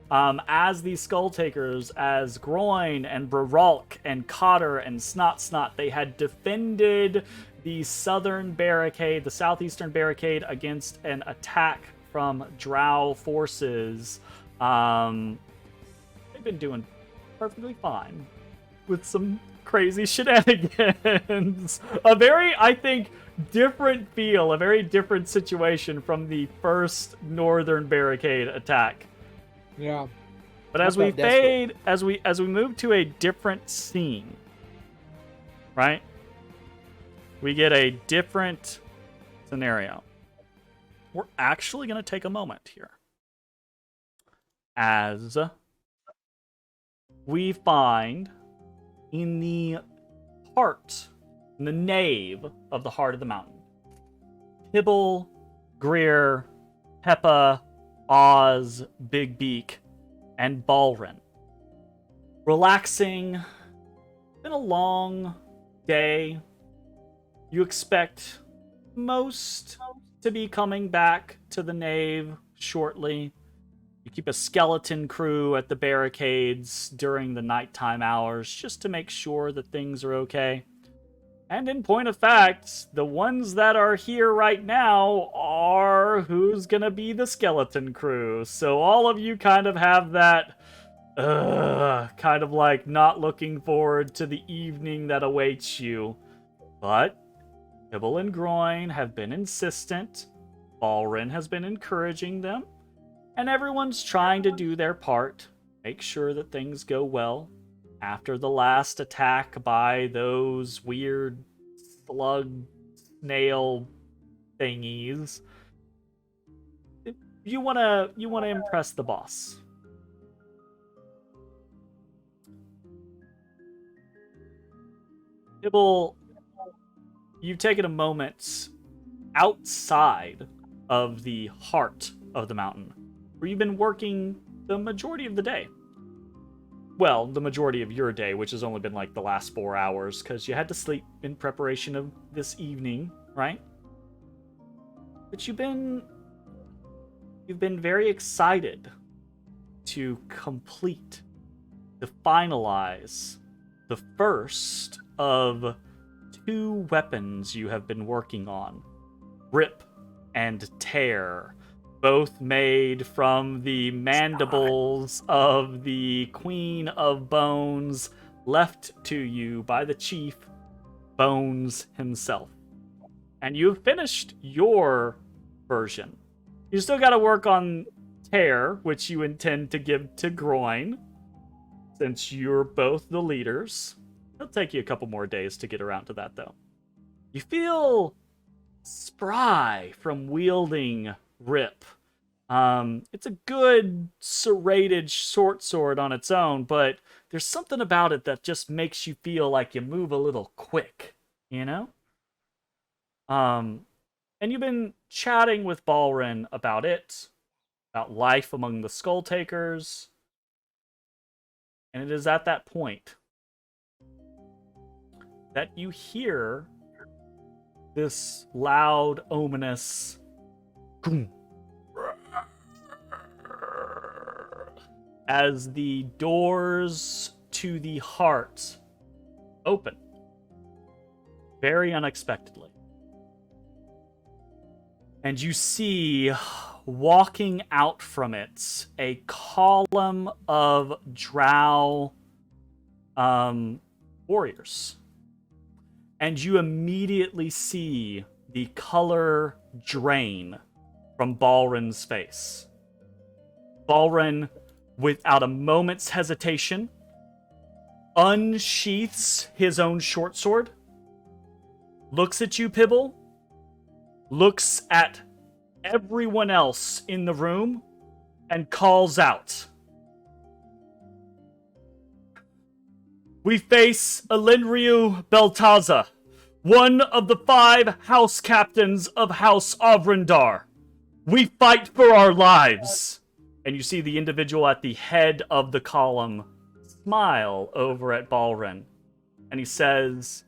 as the Skull Takers, as Groin and Braralk and Cotter and Snot, they had defended the southern barricade, the southeastern barricade, against an attack from Drow forces. They've been doing perfectly fine with some crazy shenanigans. A very, I think, different feel, a very different situation from the first northern barricade attack. Yeah. But as we fade, as we move to a different scene, right? We get a different scenario. We're actually going to take a moment here as we find in the heart, in the nave of the heart of the mountain, Tibble, Greer, Peppa, Oz, Big Beak, and Balrin. Relaxing. It's been a long day. You expect most to be coming back to the nave shortly. You keep a skeleton crew at the barricades during the nighttime hours just to make sure that things are okay. And in point of fact, the ones that are here right now are who's gonna be the skeleton crew. So all of you kind of have that, kind of like not looking forward to the evening that awaits you. But Tibble and Groin have been insistent. Balrin has been encouraging them. And everyone's trying to do their part, make sure that things go well. After the last attack by those weird slug snail thingies, you wanna impress the boss. Tibble, you've taken a moment outside of the heart of the mountain, where you've been working the majority of the day. Well, the majority of your day, which has only been like the last 4 hours, because you had to sleep in preparation of this evening, right? But you've been very excited to complete, to finalize the first of 2 weapons you have been working on, Rip and Tear. Both made from the mandibles of the Queen of Bones, left to you by the chief, Bones himself. And you've finished your version. You still got to work on Tear, which you intend to give to Groin, since you're both the leaders. It'll take you a couple more days to get around to that, though. You feel spry from wielding Rip. It's a good serrated short sword on its own, but there's something about it that just makes you feel like you move a little quick, you know? And you've been chatting with Balrin about it, about life among the Skull Takers, and it is at that point that you hear this loud, ominous boom, as the doors to the heart open very unexpectedly. And you see, walking out from it, a column of Drow warriors. And you immediately see the color drain from Balrin's face. Balrin, without a moment's hesitation, unsheaths his own short sword, looks at you, Pibble, looks at everyone else in the room, and calls out, "We face Elenriu Beltaza, one of the 5 house captains of House Ovrindar. We fight for our lives." And you see the individual at the head of the column smile over at Balrin. And he says,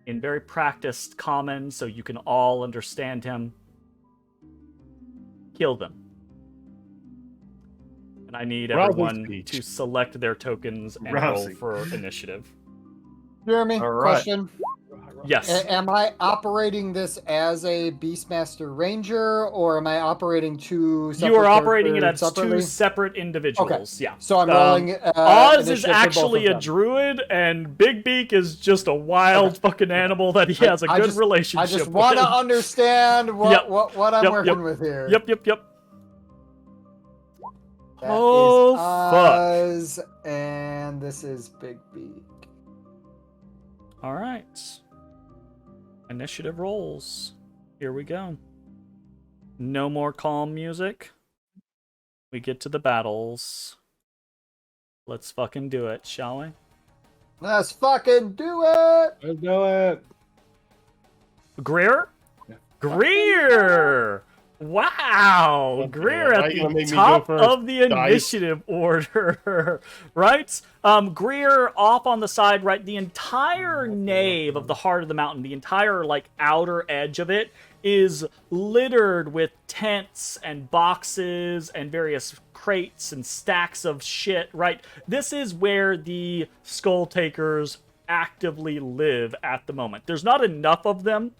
in very practiced common so you can all understand him. Kill them. And I need Rousing everyone speech. to select their tokens and Rousing. roll for initiative. Jeremy, All right. question. Yes. Am I operating this as a Beastmaster Ranger, or am I operating two separate You are operating it characters as separately? two separate individuals. Yeah. So I'm rolling. Oz is initiative for both actually of a them. druid, and Big Beak is just a wild fucking animal that he has a I good just- relationship I just with. want to understand what Yep. what I'm Yep, working yep. with here. Yep. That Oh, is fuck. Oz, and this is Big Beak. All right. Initiative rolls. Here we go. No more calm music. We get to the battles. Let's fucking do it, shall we? Let's fucking do it! Let's do it. Greer? Greer! Wow! Okay, Greer why at you gonna the make me go top first? of the Dice. initiative order, right? Greer off on the side, right? The entire nave of the heart of the mountain, the entire like outer edge of it, is littered with tents and boxes and various crates and stacks of shit, right? This is where the Skull Takers actively live at the moment. There's not enough of them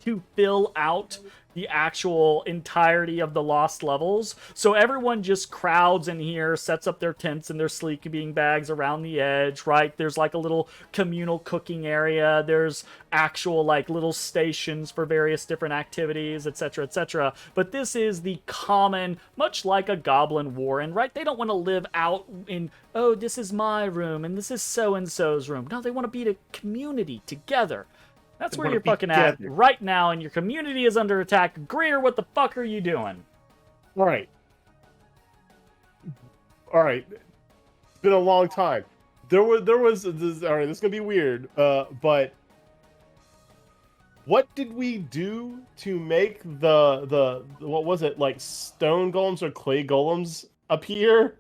to fill out the actual entirety of the lost levels. So everyone just crowds in here, sets up their tents and their sleeping bags around the edge, right? There's like a little communal cooking area. There's actual like little stations for various different activities, etc., etc. But this is the common, much like a goblin warren, right? They don't want to live out in, oh, this is my room and this is so-and-so's room. No, they want to be a community together. That's They where wanna you're be fucking at together. right now, and your community is under attack. Greer, what the fuck are you doing? All right. It's been a long time. There was this, all right. This is gonna be weird, but what did we do to make the what was it, like stone golems or clay golems appear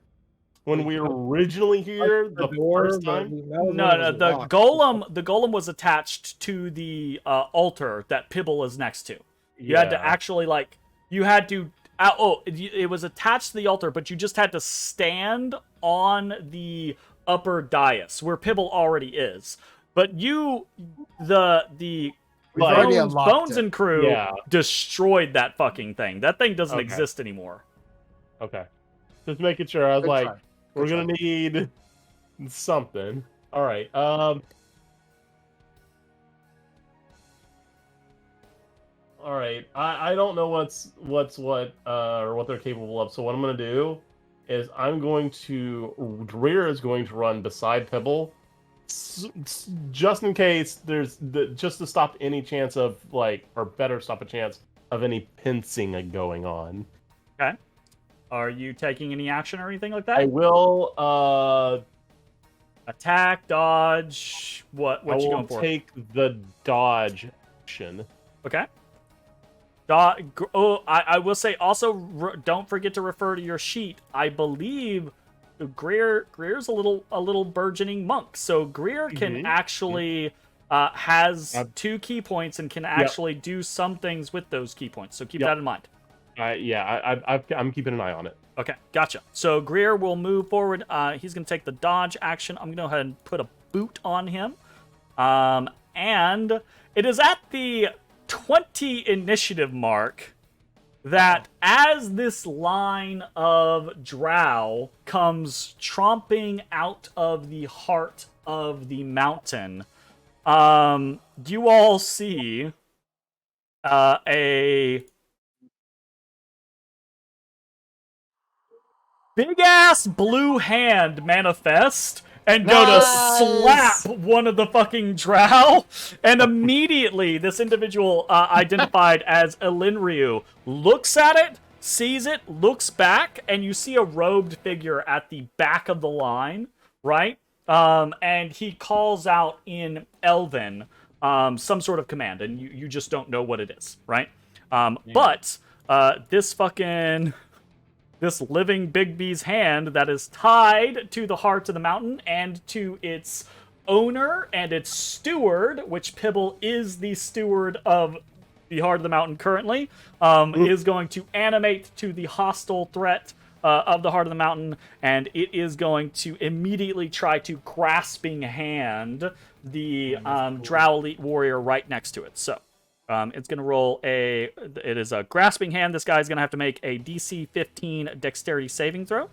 when we were originally here the first time? No, the golem was attached to the altar that Pibble is next to. You had to actually like it was attached to the altar, but you just had to stand on the upper dais where Pibble already is. But the We've already unlocked Bones it. and crew Yeah. destroyed that fucking thing. That thing doesn't Okay. exist anymore. Okay, just making sure. I was Good like, try. we're Good gonna need something. All right. All right. I don't know what's what or what they're capable of. So what I'm gonna do is Greer is going to run beside Pibble, just in case just to stop any chance of like, or better stop a chance of any pincing going on. Okay. Are you taking any action or anything like that? I will. Attack, dodge. What I you will going for? take the dodge action. Okay. I will say also don't forget to refer to your sheet. I believe Greer's a little burgeoning monk, so Greer can actually has 2 key points and can actually do some things with those key points. So keep that in mind. I'm keeping an eye on it. Okay, gotcha. So Greer will move forward. He's going to take the dodge action. I'm going to go ahead and put a boot on him. And it is at the 20 initiative mark that as this line of drow comes tromping out of the heart of the mountain, you all see a big-ass blue hand manifest and go to slap one of the fucking drow, and immediately this individual identified as Elinryu looks at it, sees it, looks back, and you see a robed figure at the back of the line, right? And he calls out in Elven some sort of command, and you just don't know what it is, right? But this living Big B's hand that is tied to the heart of the mountain and to its owner and its steward, which Pibble is the steward of the Heart of the Mountain currently, is going to animate to the hostile threat of the Heart of the Mountain, and it is going to immediately try to grasping hand the Drow Elite Warrior right next to it. So it's going to roll it is a grasping hand. This guy's going to have to make a DC 15 dexterity saving throw.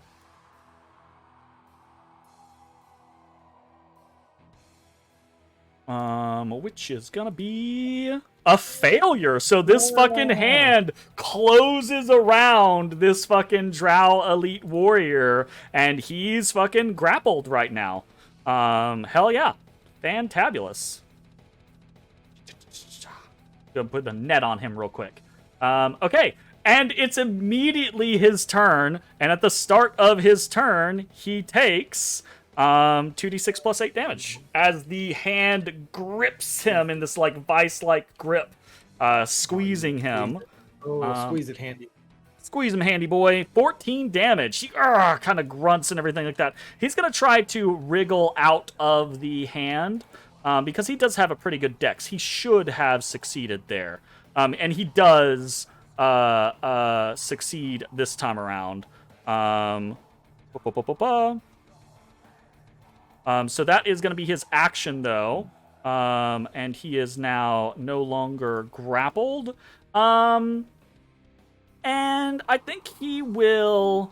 Which is gonna be a failure. So this fucking hand closes around this fucking Drow Elite Warrior, and he's fucking grappled right now. Hell yeah. Fantabulous. Gonna put the net on him real quick. Okay. And it's immediately his turn, and at the start of his turn, he takes 2d6 plus 8 damage as the hand grips him in this like vice-like grip, squeezing him. Squeeze it handy. Squeeze him, handy boy. 14 damage. He kind of grunts and everything like that. He's going to try to wriggle out of the hand because he does have a pretty good dex. He should have succeeded there. And he does succeed this time around. So that is going to be his action, though. And he is now no longer grappled. And I think he will...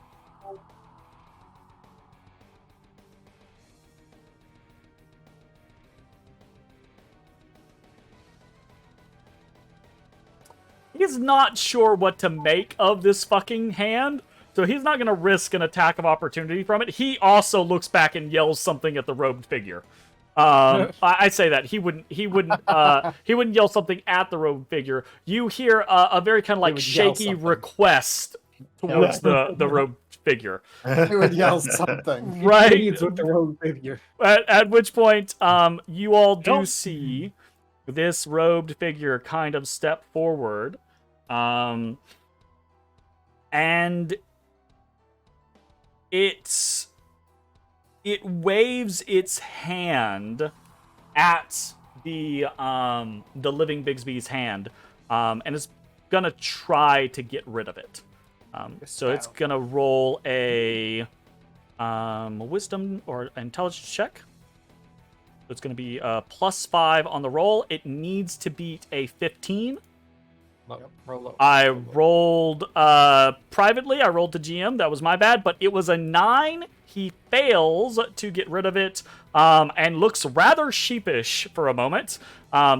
He's not sure what to make of this fucking hand. So he's not going to risk an attack of opportunity from it. He also looks back and yells something at the robed figure. I say that he wouldn't yell something at the robed figure. You hear a very kind of like shaky request towards the robed figure. He would yell something. Right. With the robed figure. At which point, you all do see this robed figure kind of step forward, and it waves its hand at the living Bigsby's hand, and it's gonna try to get rid of it. So it's gonna roll a wisdom or intelligence check. So it's gonna be +5 on the roll. It needs to beat a 15. I rolled privately. I rolled to GM. That was my bad, but it was a 9. He fails to get rid of it and looks rather sheepish for a moment.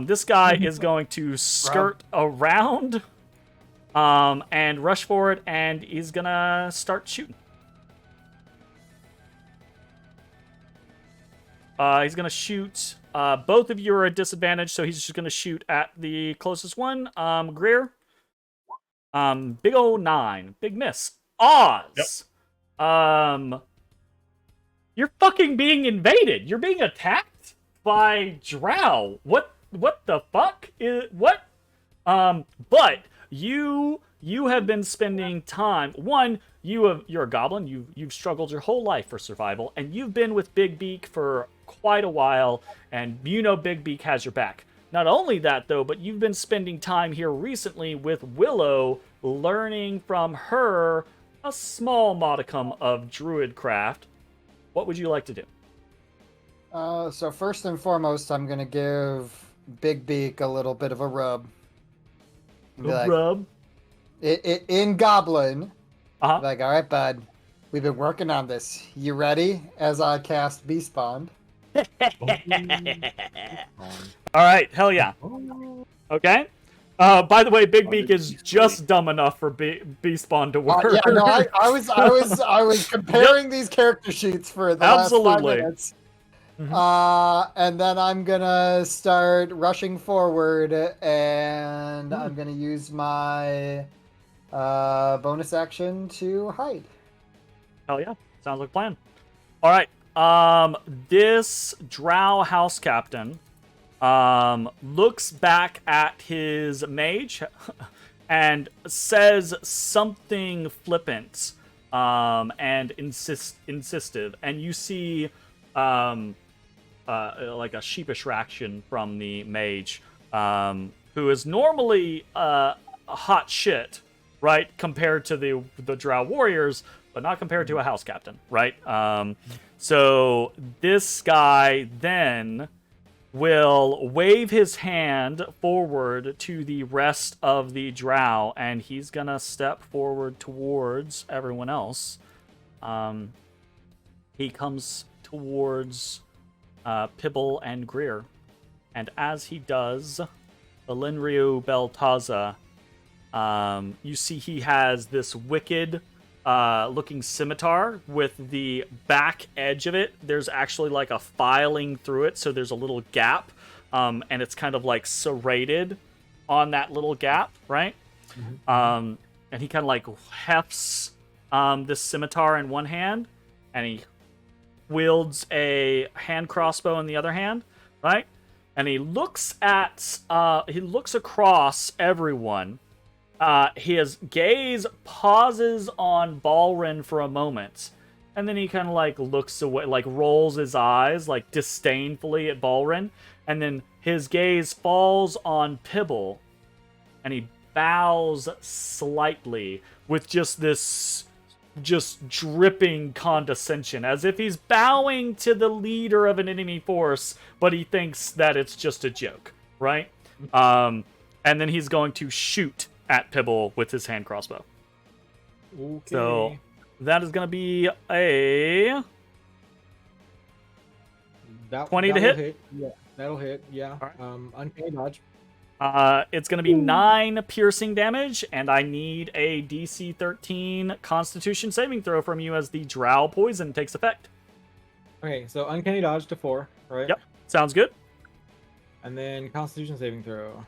This guy is going to skirt around and rush forward, and he's going to start shooting. He's going to shoot. Both of you are at disadvantage, so he's just going to shoot at the closest one. Greer. Big ol' 9. Big miss. Oz. Yep. You're fucking being invaded. You're being attacked by Drow. What the fuck? What? But you have been spending time. One, you're a goblin. You've struggled your whole life for survival, and you've been with Big Beak for quite a while, and you know Big Beak has your back. Not only that, though, but you've been spending time here recently with Willow, learning from her a small modicum of druidcraft. What would you like to do? So first and foremost, I'm gonna give Big Beak a little bit of a rub. Rub? In Goblin. Uh-huh. Like, all right, bud. We've been working on this. You ready? As I cast Beast Bond. All right, hell yeah. Okay. By the way, Big Beak is just dumb enough for Beast Bond to work. Yeah, no, I was comparing these character sheets for the last 5 minutes. Mm-hmm. And then I'm gonna start rushing forward, and I'm gonna use my bonus action to hide. Hell yeah, sounds like a plan. All right, this Drow house captain looks back at his mage and says something flippant and insistive, and you see like a sheepish reaction from the mage, who is normally a hot shit, right, compared to the drow warriors, but not compared to a house captain, right? So this guy then will wave his hand forward to the rest of the drow, and he's gonna step forward towards everyone else. He comes towards Pibble and Greer, and as he does, Elinriu Beltaza, you see he has this wicked looking scimitar with the back edge of it. There's actually like a filing through it, so there's a little gap, and it's kind of like serrated on that little gap, right? And he kind of like hefts this scimitar in one hand, and he wields a hand crossbow in the other hand, right? And he looks across everyone. His gaze pauses on Balrin for a moment, and then he kind of like looks away, like rolls his eyes like disdainfully at Balrin, and then his gaze falls on Pibble, and he bows slightly with just this dripping condescension, as if he's bowing to the leader of an enemy force, but he thinks that it's just a joke, right? And then he's going to shoot at Pibble with his hand crossbow. Okay. So that is going to be a 20 to hit? Yeah, that'll hit. Yeah. Uncanny dodge. It's going to be 9 piercing damage, and I need a DC 13 Constitution saving throw from you as the Drow poison takes effect. Okay, so uncanny dodge to 4, right? Yep, sounds good. And then Constitution saving throw.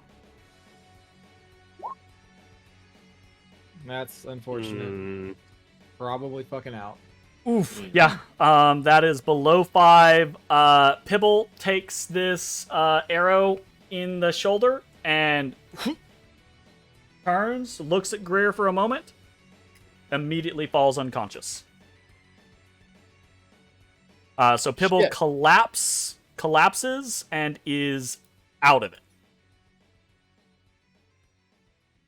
That's unfortunate. Probably fucking out. Oof. Yeah. That is below 5. Pibble takes this arrow in the shoulder and turns, looks at Greer for a moment, immediately falls unconscious. So Pibble collapses and is out of it.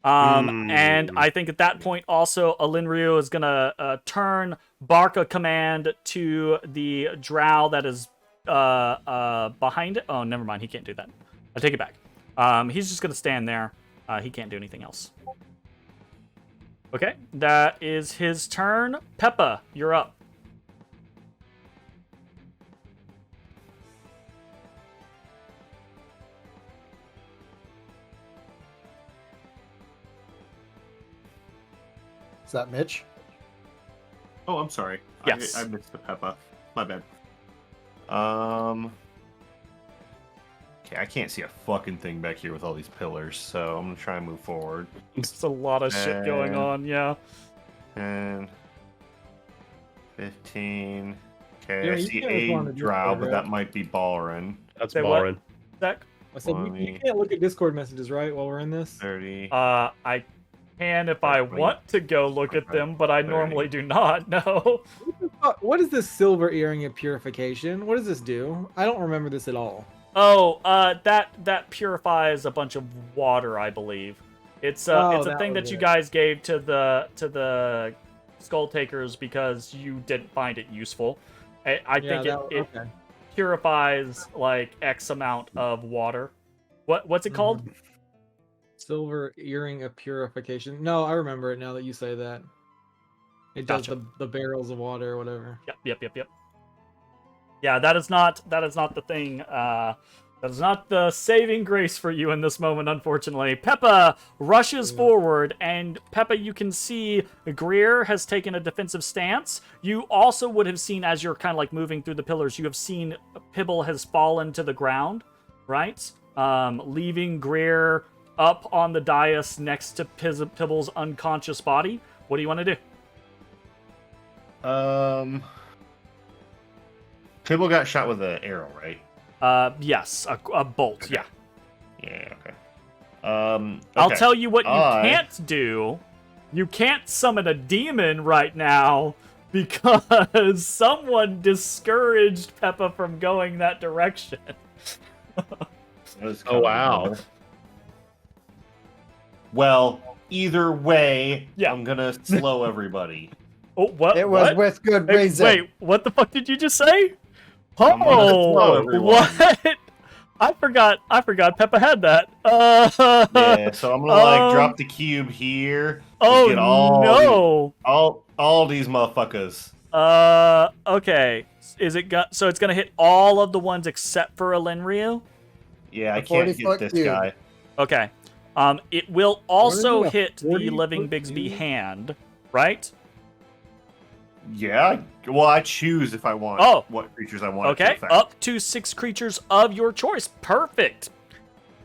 And I think at that point also Elinriu is gonna turn, bark a command to the drow that is behind it. Oh, never mind, he can't do that. I take it back. He's just gonna stand there. He can't do anything else. Okay, that is his turn. Peppa, you're up. Is that Mitch? Oh, I'm sorry. Yes. I missed the Peppa. My bad. Okay, I can't see a fucking thing back here with all these pillars, so I'm gonna try and move forward. There's a lot of shit going on, yeah. 10, 15. Okay, Yeah, I you see can't respond a to drow, Discord, but right? that might be Balrin. That's Say what? Balrin. Zach? I said you can't look at Discord messages, right, while we're in this? 30. I can if I want to go look at them, but I normally do not, no. What is this silver earring of purification? What does this do? I don't remember this at all. Oh, that purifies a bunch of water, I believe. It's a that thing was that you it. guys gave to the Skull Takers because you didn't find it useful. I think it okay. purifies like X amount of water. What's it called? Silver earring of purification. No, I remember it now that you say that. It does Gotcha. the barrels of water or whatever. Yep. Yeah, that is not the thing. That is not the saving grace for you in this moment, unfortunately. Peppa rushes forward, and Peppa, you can see Greer has taken a defensive stance. You also would have seen, as you're kind of like moving through the pillars, you have seen Pibble has fallen to the ground, right? Leaving Greer up on the dais next to Pibble's unconscious body. What do you want to do? Pibble got shot with an arrow, right? Yes, a bolt, Okay. yeah. Yeah, okay. I'll Okay. tell you what you can't do. You can't summon a demon right now because someone discouraged Peppa from going that direction. Those Oh, wow. come- Well, either way, Yeah. I'm gonna slow everybody. Oh, what? It was what? with good Hey, reason. wait, what the fuck did you just say? I'm gonna slow Oh, everyone. what? I forgot Peppa had that. Yeah, so I'm gonna like drop um, the cube here. Oh Get all no. all these motherfuckers. Okay. Is it got so it's gonna hit all of the ones except for Elenrio? Yeah, I A can't 40-foot hit this cube. guy. Okay. It will also it, a hit the 40-foot Living Bigsby cube? hand, right? Yeah. Well, I choose if I want Oh. what creatures I want. it to Okay, affect. up to 6 creatures of your choice. Perfect.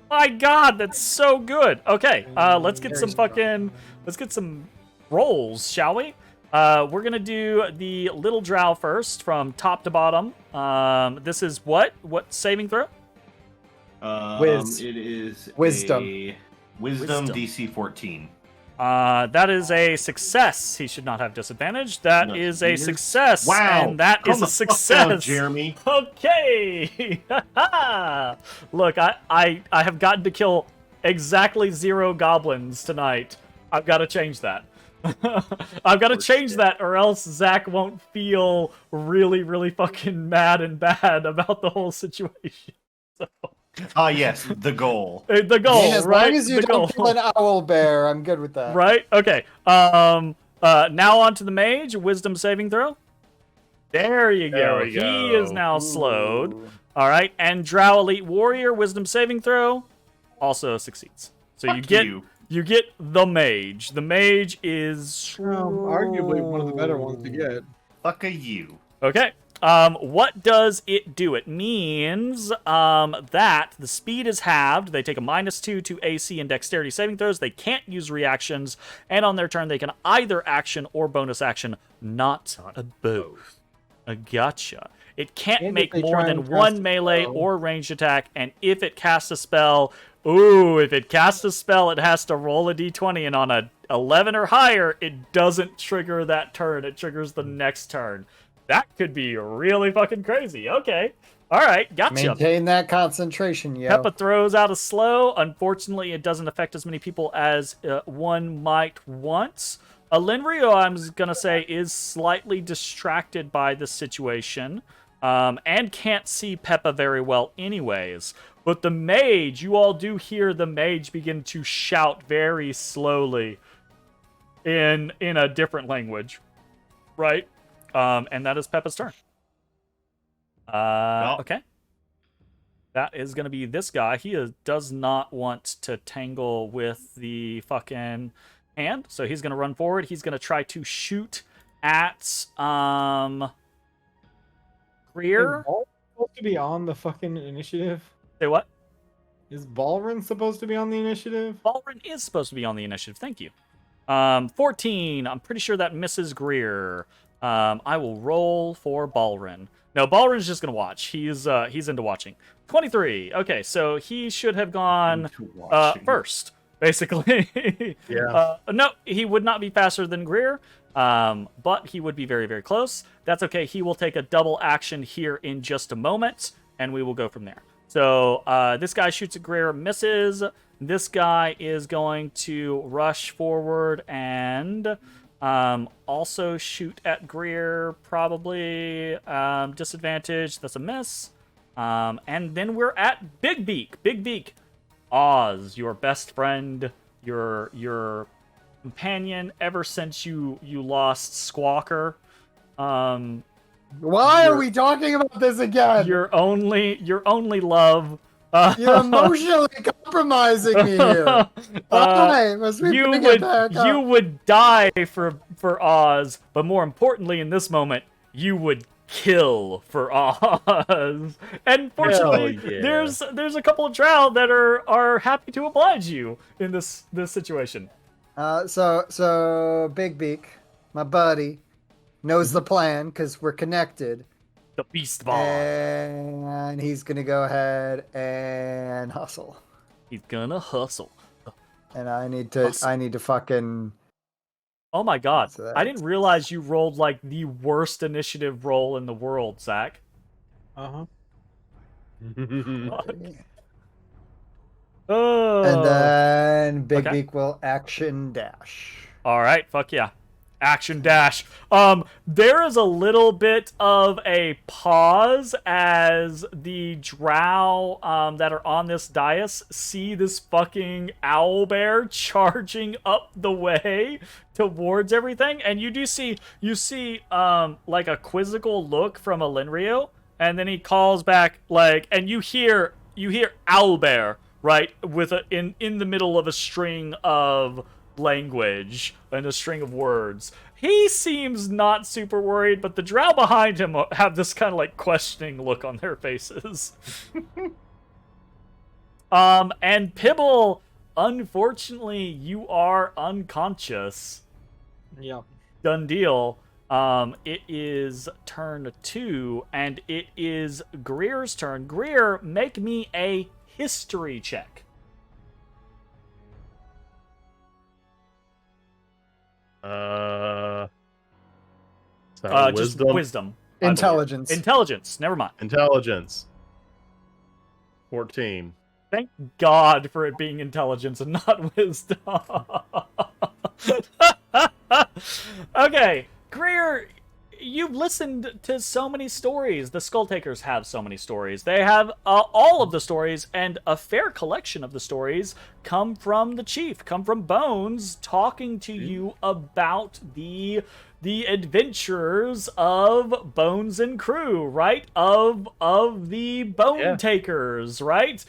My God, that's so good. Okay, let's get some let's get some rolls, shall we? We're gonna do the little drow first, from top to bottom. This is what saving throw? Wiz. It is Wisdom. a wisdom Wisdom. DC 14. That is a success. He should not have disadvantage. That No, is a yours? success. Wow. And that Calm is the a fuck down, success. Jeremy. Okay. Look, I have gotten to kill exactly 0 goblins tonight. I've got to change that. I've got to change that, or else Zach won't feel really, really fucking mad and bad about the whole situation. Ah, yes, the goal. The goal, And as right? long as you The don't goal. kill an owl bear, I'm good with that. Right? Okay. Now on to the mage. Wisdom saving throw. There you go. There we He go. is now slowed. Ooh. All right. And Drow Elite Warrior. Wisdom saving throw. Also succeeds. So Fuck you get the mage. The mage is Arguably one of the better ones to get. Fuck a you. Okay. What does it do? It means that the speed is halved. They take a -2 to AC and dexterity saving throws. They can't use reactions, and on their turn they can either action or bonus action, not both. Gotcha. It can't And if make they more try than and cast one a melee spell- or ranged attack, and if it casts a spell, if it casts a spell, it has to roll a d20, and on a 11 or higher, it doesn't trigger that turn. It triggers the next turn. That could be really fucking crazy. Okay. All right. Gotcha. Maintain that concentration, yo. Peppa throws out a slow. Unfortunately, it doesn't affect as many people as one might want. Elenrio, I'm going to say, is slightly distracted by the situation and can't see Peppa very well anyways. But the mage, you all do hear the mage begin to shout very slowly in a different language. Right? And that is Peppa's turn. Okay. That is going to be this guy. He does not want to tangle with the fucking hand, so he's going to run forward. He's going to try to shoot at Greer. Is Ball supposed to be on the fucking initiative? Say what? Is Balrin supposed to be on the initiative? Balrin is supposed to be on the initiative. Thank you. 14. I'm pretty sure that misses Greer. I will roll for Balrin. No, Balrin's just gonna watch. He's into watching. 23. Okay, so he should have gone Into watching. first, basically. Yeah. No, he would not be faster than Greer, but he would be very, very close. That's okay. He will take a double action here in just a moment, and we will go from there. So this guy shoots at Greer, misses. This guy is going to rush forward and also shoot at Greer, probably disadvantage. That's a miss. And then we're at Big Beak. Big Beak. Oz, your best friend, your companion ever since you lost Squawker. Why are we talking about this again? Your only love. You're emotionally compromising me here. Why must we bring it back up? you would die for Oz, but more importantly, in this moment, you would kill for Oz. And fortunately, Hell yeah. there's a couple of drow that are happy to oblige you in this situation. So Big Beak, my buddy, knows the plan because we're connected. The beast ball. And he's gonna go ahead and hustle. He's gonna hustle. And I need to fucking Oh my god. So I didn't realize you rolled like the worst initiative roll in the world, Zach. Uh-huh. Oh. And then Big Okay. Beak will action dash. All right, fuck yeah. Action dash. There is a little bit of a pause as the drow that are on this dais see this fucking owlbear charging up the way towards everything, and you see like a quizzical look from Elenrio, and then he calls back like, and you hear owlbear right with in the middle of a string of language and a string of words. He seems not super worried, but the drow behind him have this kind of like questioning look on their faces. And Pibble, unfortunately, you are unconscious. Yeah. Done deal. It is turn 2, and it is Greer's turn. Greer, make me a history check. Wisdom? Just wisdom. I believe. Intelligence. Intelligence. Never mind. Intelligence. 14. Thank God for it being intelligence and not wisdom. Okay, Greer, you've listened to so many stories. The Skulltakers have so many stories. They have all of the stories, and a fair collection of the stories come from the chief, come from Bones, talking to you about the adventures of Bones and crew, right? Of the Bone Takers, right?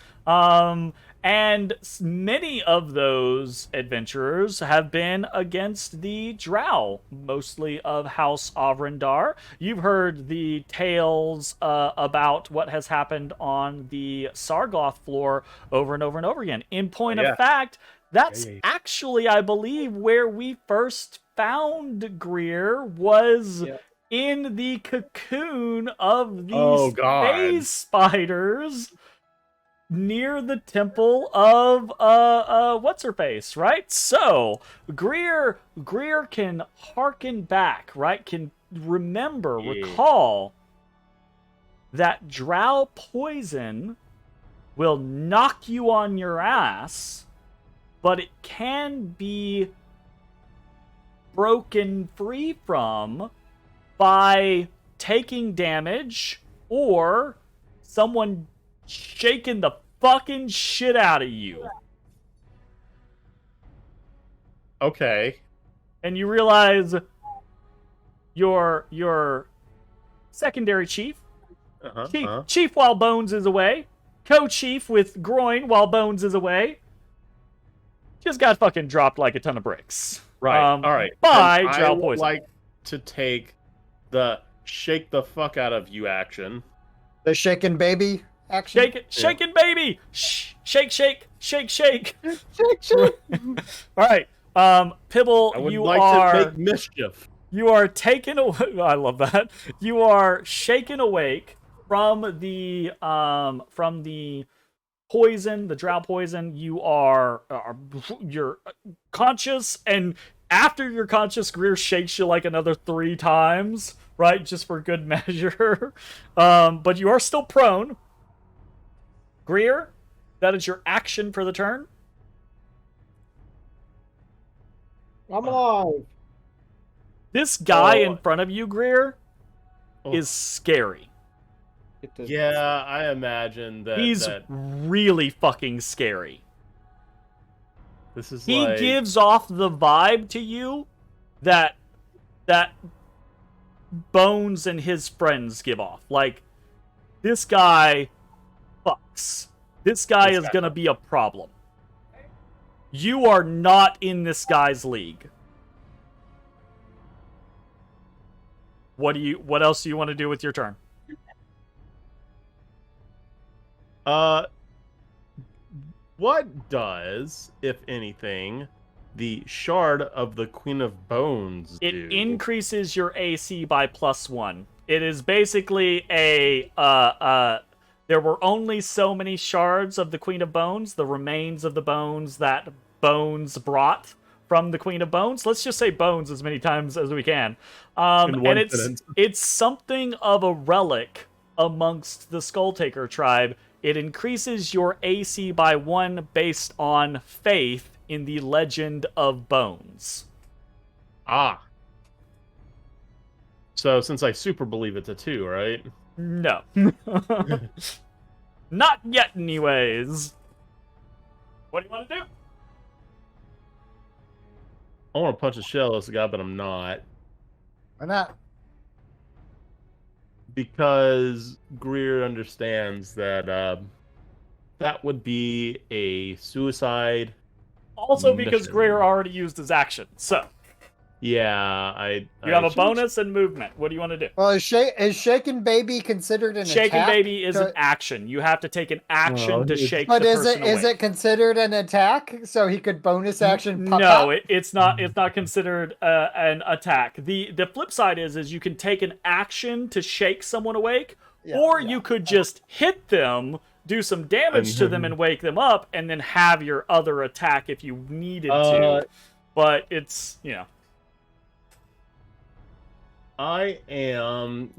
And many of those adventurers have been against the Drow, mostly of House Avrindar. You've heard the tales about what has happened on the Sargoth floor over and over and over again. In point of fact, that's actually, I believe, where we first found Greer was in the cocoon of these space spiders near the temple of what's her face, right? So Greer can harken back, right? Can recall that drow poison will knock you on your ass, but it can be broken free from by taking damage or someone shaking the fucking shit out of you. Okay. And you realize your secondary chief, chief while Bones is away, co-chief with Groin while Bones is away, just got fucking dropped like a ton of bricks. Right. All right. By I drow would poison. like to take the shake the fuck out of you action. The shaken baby action. Shake it, shaking baby. Shake, shake, shake, shake. Shake, shake. All right, Pibble, I would you like are to make mischief. you are taken away. I love that. You are shaken awake from the poison, the drow poison. You're conscious, and after you're conscious, Greer shakes you like another 3 times, right? Just for good measure. But you are still prone. Greer, that is your action for the turn. I'm alive. This guy in front of you, Greer, is scary. Yeah, I imagine that. He's really fucking scary. This is He like... gives off the vibe to you that Bones and his friends give off. Like, this guy fucks. This guy is gonna be a problem. You are not in this guy's league. What else do you want to do with your turn? What does, if anything, the Shard of the Queen of Bones do? It increases your AC by +1. It is basically a there were only so many shards of the Queen of Bones, the remains of the bones that Bones brought from the Queen of Bones. Let's just say bones as many times as we can. In And one it's sentence. it's something of a relic amongst the Skulltaker tribe. It increases your AC by 1 based on faith in the Legend of Bones. Ah. So since I super believe it's a 2, right? No. Not yet, anyways. What do you want to do? I want to punch a shell as a guy, but I'm not. Why not? Because Greer understands that that would be a suicide. Also, because Mission. Greer already used his action. So, Yeah, you have a bonus and movement. What do you want to do? Well, is Shaken Baby considered an Shaken attack? Baby is an action. You have to take an action Well, to it's- shake But the is person it awake. considered an attack? So he could bonus action pop No, up? it's not. It's not considered an attack. The flip side is you can take an action to shake someone awake, Yeah, or yeah. you could just hit them, do some damage to them, and wake them up, and then have your other attack if you needed to. But it's I am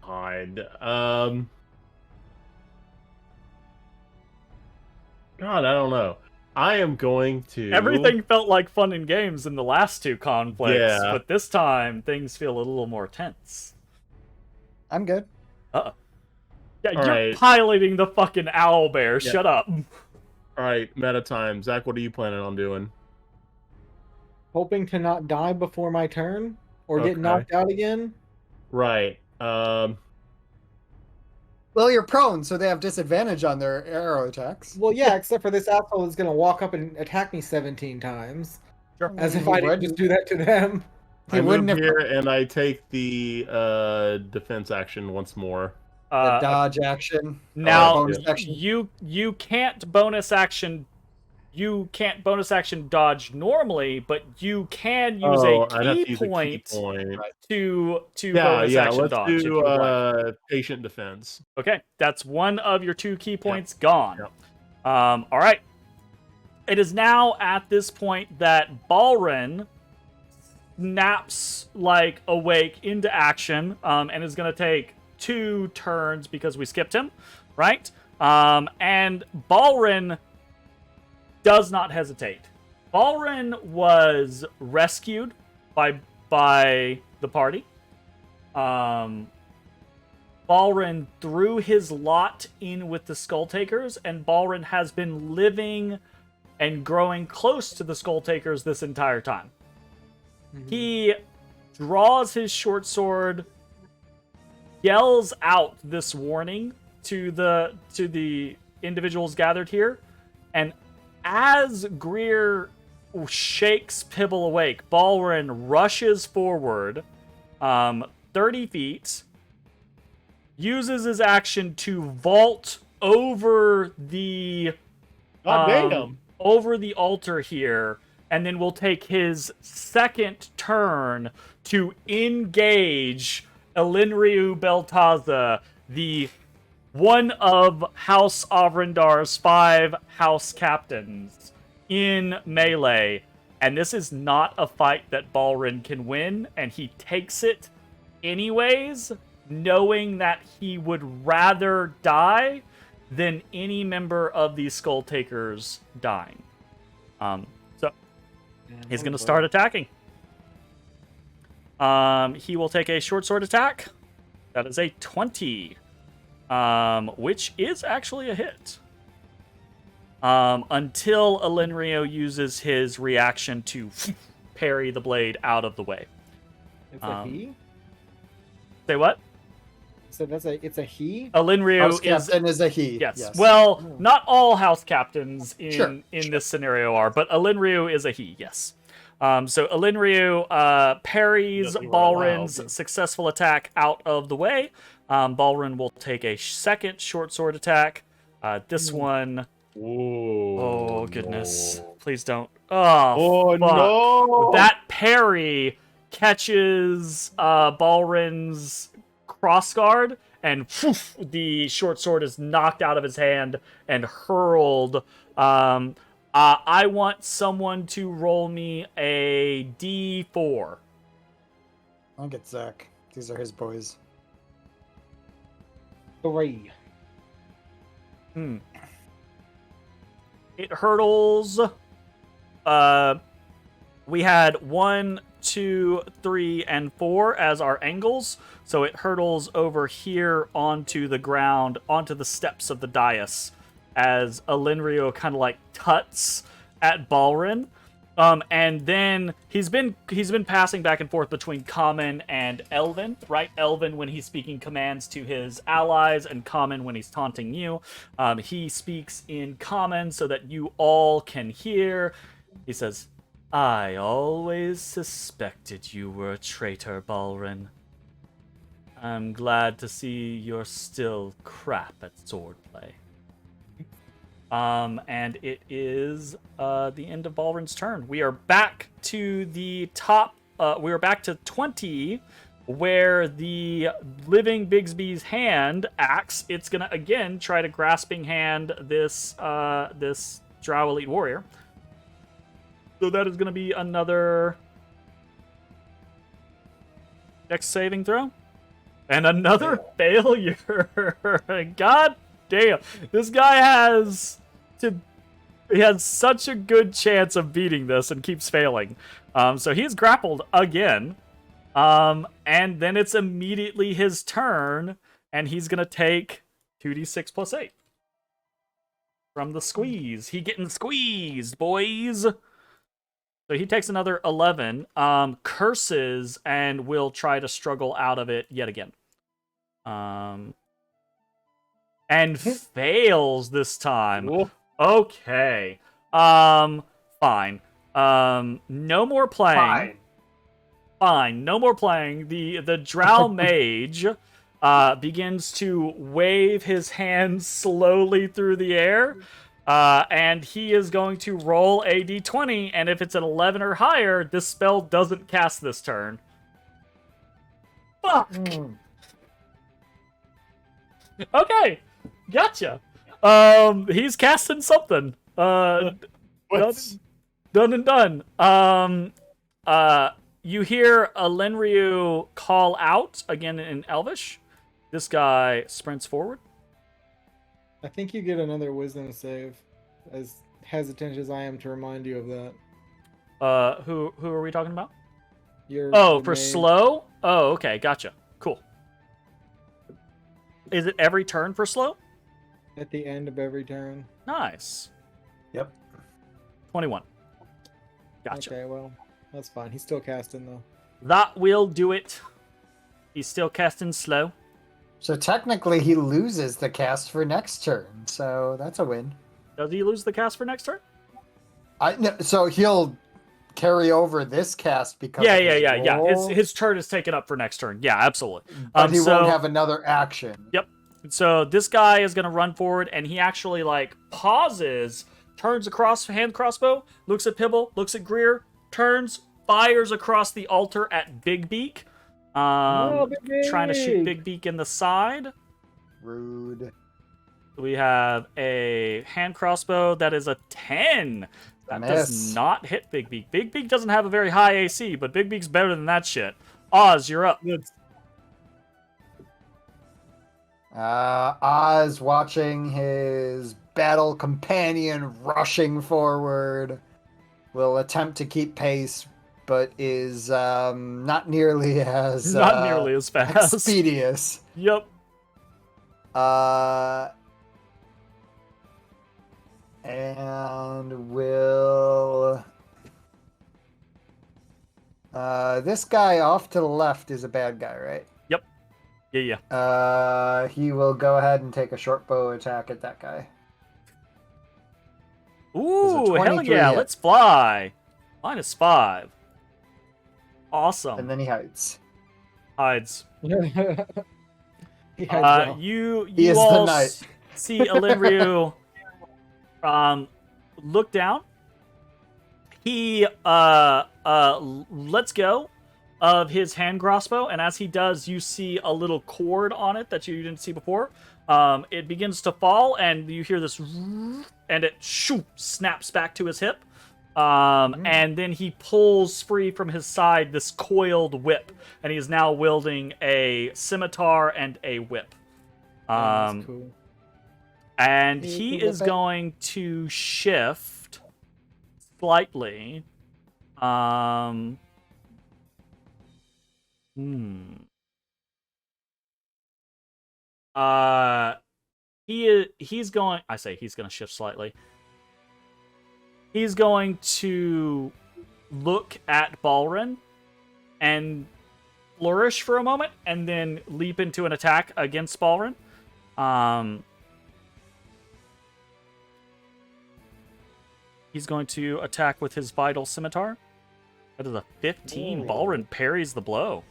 God. God, I don't know. I am going to everything felt like fun and games in the last 2 conflicts, Yeah. but this time things feel a little more tense. I'm good. Yeah, All you're right. piloting the fucking owl bear. Yeah. Shut up. All right, meta time. Zach, what are you planning on doing? Hoping to not die before my turn or Okay. get knocked out again. Right. Well, you're prone, so they have disadvantage on their arrow attacks. Well, yeah, except for this asshole is gonna walk up and attack me 17 times. Sure. As if He I didn't wouldn't. just do that to them. He I move wouldn't have here and I take the defense action once more. the dodge action. Now bonus action. you can't bonus action. You can't bonus action dodge normally, but you can use I'd have a to key use a key point point. to Yeah, bonus yeah. action Let's dodge. if do you would like. patient defense. Okay, that's one of your 2 key points gone. Yep. All right. It is now at this point that Balrin snaps like awake into action, and is going to take 2 turns because we skipped him, right? And Balrin does not hesitate. Balrin was rescued by the party. Balrin threw his lot in with the Skulltakers, and Balrin has been living and growing close to the Skulltakers this entire time. He draws his short sword, yells out this warning to the individuals gathered here, and as Greer shakes Pibble awake, Balrin rushes forward 30 feet, uses his action to vault over the over the altar here, and then will take his second turn to engage Elinriu Beltaza, the one of House Avrendar's 5 house captains, in melee. And this is not a fight that Balrin can win, and he takes it anyways, knowing that he would rather die than any member of these Skulltakers dying. So he's going to start attacking. He will take a short sword attack. That is a 20. Which is actually a hit. Until Elinrio uses his reaction to parry the blade out of the way. It's a he? Say what? So it's a he? Elinrio House is... captain is a he. Yes. Well, not all house captains in Sure. this scenario are, but Elinrio is a he, yes. So Elinrio parries Doesn't roll Balrin's loud. successful attack out of the way. Balrin will take a second short sword attack. This one... Whoa. Oh, goodness. Please don't. Oh, Oh, fuck. no. That parry catches Balrin's crossguard, and the short sword is knocked out of his hand and hurled I want someone to roll me a D4. I'll get Zach. These are his boys. 3. It hurdles. We had 1, 2, 3, and 4 as our angles, so it hurtles over here onto the ground, onto the steps of the dais, as Elenrio kind of like tuts at Balrin. And then he's been passing back and forth between Common and Elven, right? Elven when he's speaking commands to his allies, and Common when he's taunting you. He speaks in Common so that you all can hear. He says, "I always suspected you were a traitor, Balrin. I'm glad to see you're still crap at swordplay." And it is the end of Balrin's turn. We are back to the top. We are back to 20, where the living Bigsby's hand acts. It's gonna again try to grasping hand this this Drow Elite Warrior. So that is gonna be another Dex saving throw, and another failure. God damn, this guy has such a good chance of beating this and keeps failing. So he's grappled again. And then it's immediately his turn, and he's gonna take 2d6 plus 8 from the squeeze. He getting squeezed, boys. So he takes another 11, curses, and will try to struggle out of it yet again. And fails this time. Cool. Okay. Fine. No more playing. Fine. No more playing. The Drow Mage begins to wave his hands slowly through the air. And he is going to roll a d20, and if it's an 11 or higher, this spell doesn't cast this turn. Fuck! Okay, gotcha. He's casting something. Done and done. You hear Elenryu call out, again in Elvish. This guy sprints forward. I think you get another wisdom save, as hesitant as I am to remind you of that. Who are we talking about? Your For mage. slow? Oh, okay, gotcha. Cool. Is it every turn for slow? At the end of every turn. Nice. Yep. 21. Gotcha. Okay, well, that's fine. He's still casting, though. That will do it. He's still casting slow. So technically, he loses the cast for next turn. So that's a win. Does he lose the cast for next turn? So he'll carry over this cast because Yeah. roll, His turn is taken up for next turn. Yeah, absolutely. but he won't have another action. Yep. So this guy is going to run forward, and he actually pauses, turns across hand crossbow, looks at Pibble, looks at Greer, turns, fires across the altar at Big Beak. Big Trying to shoot Beak! Big Beak in the side. Rude. We have a hand crossbow that is a 10. That does Miss. not hit Big Beak. Big Beak doesn't have a very high AC, but Big Beak's better than that shit. Oz, you're up. Oz, watching his battle companion rushing forward, will attempt to keep pace, but is not nearly as Not nearly as fast. expeditious. Yep. And will this guy off to the left is a bad guy, right? Yeah. He will go ahead and take a short bow attack at that guy. Ooh, hell 23 yeah, hit? let's fly. -5. Awesome. And then he hides. Hides. He hides well. You He is the all knight. see Elenryu look down. He lets go of his hand crossbow, and as he does, you see a little cord on it that you didn't see before. It begins to fall, and you hear this, and and it snaps back to his hip. And then he pulls free from his side this coiled whip, and he's now wielding a scimitar and a whip. That's cool. And You he can is whip it. going to shift slightly. He's going. I say he's going to shift slightly. He's going to look at Balrin and flourish for a moment, and then leap into an attack against Balrin. He's going to attack with his vital scimitar. That is a 15. Ooh. Balrin parries the blow.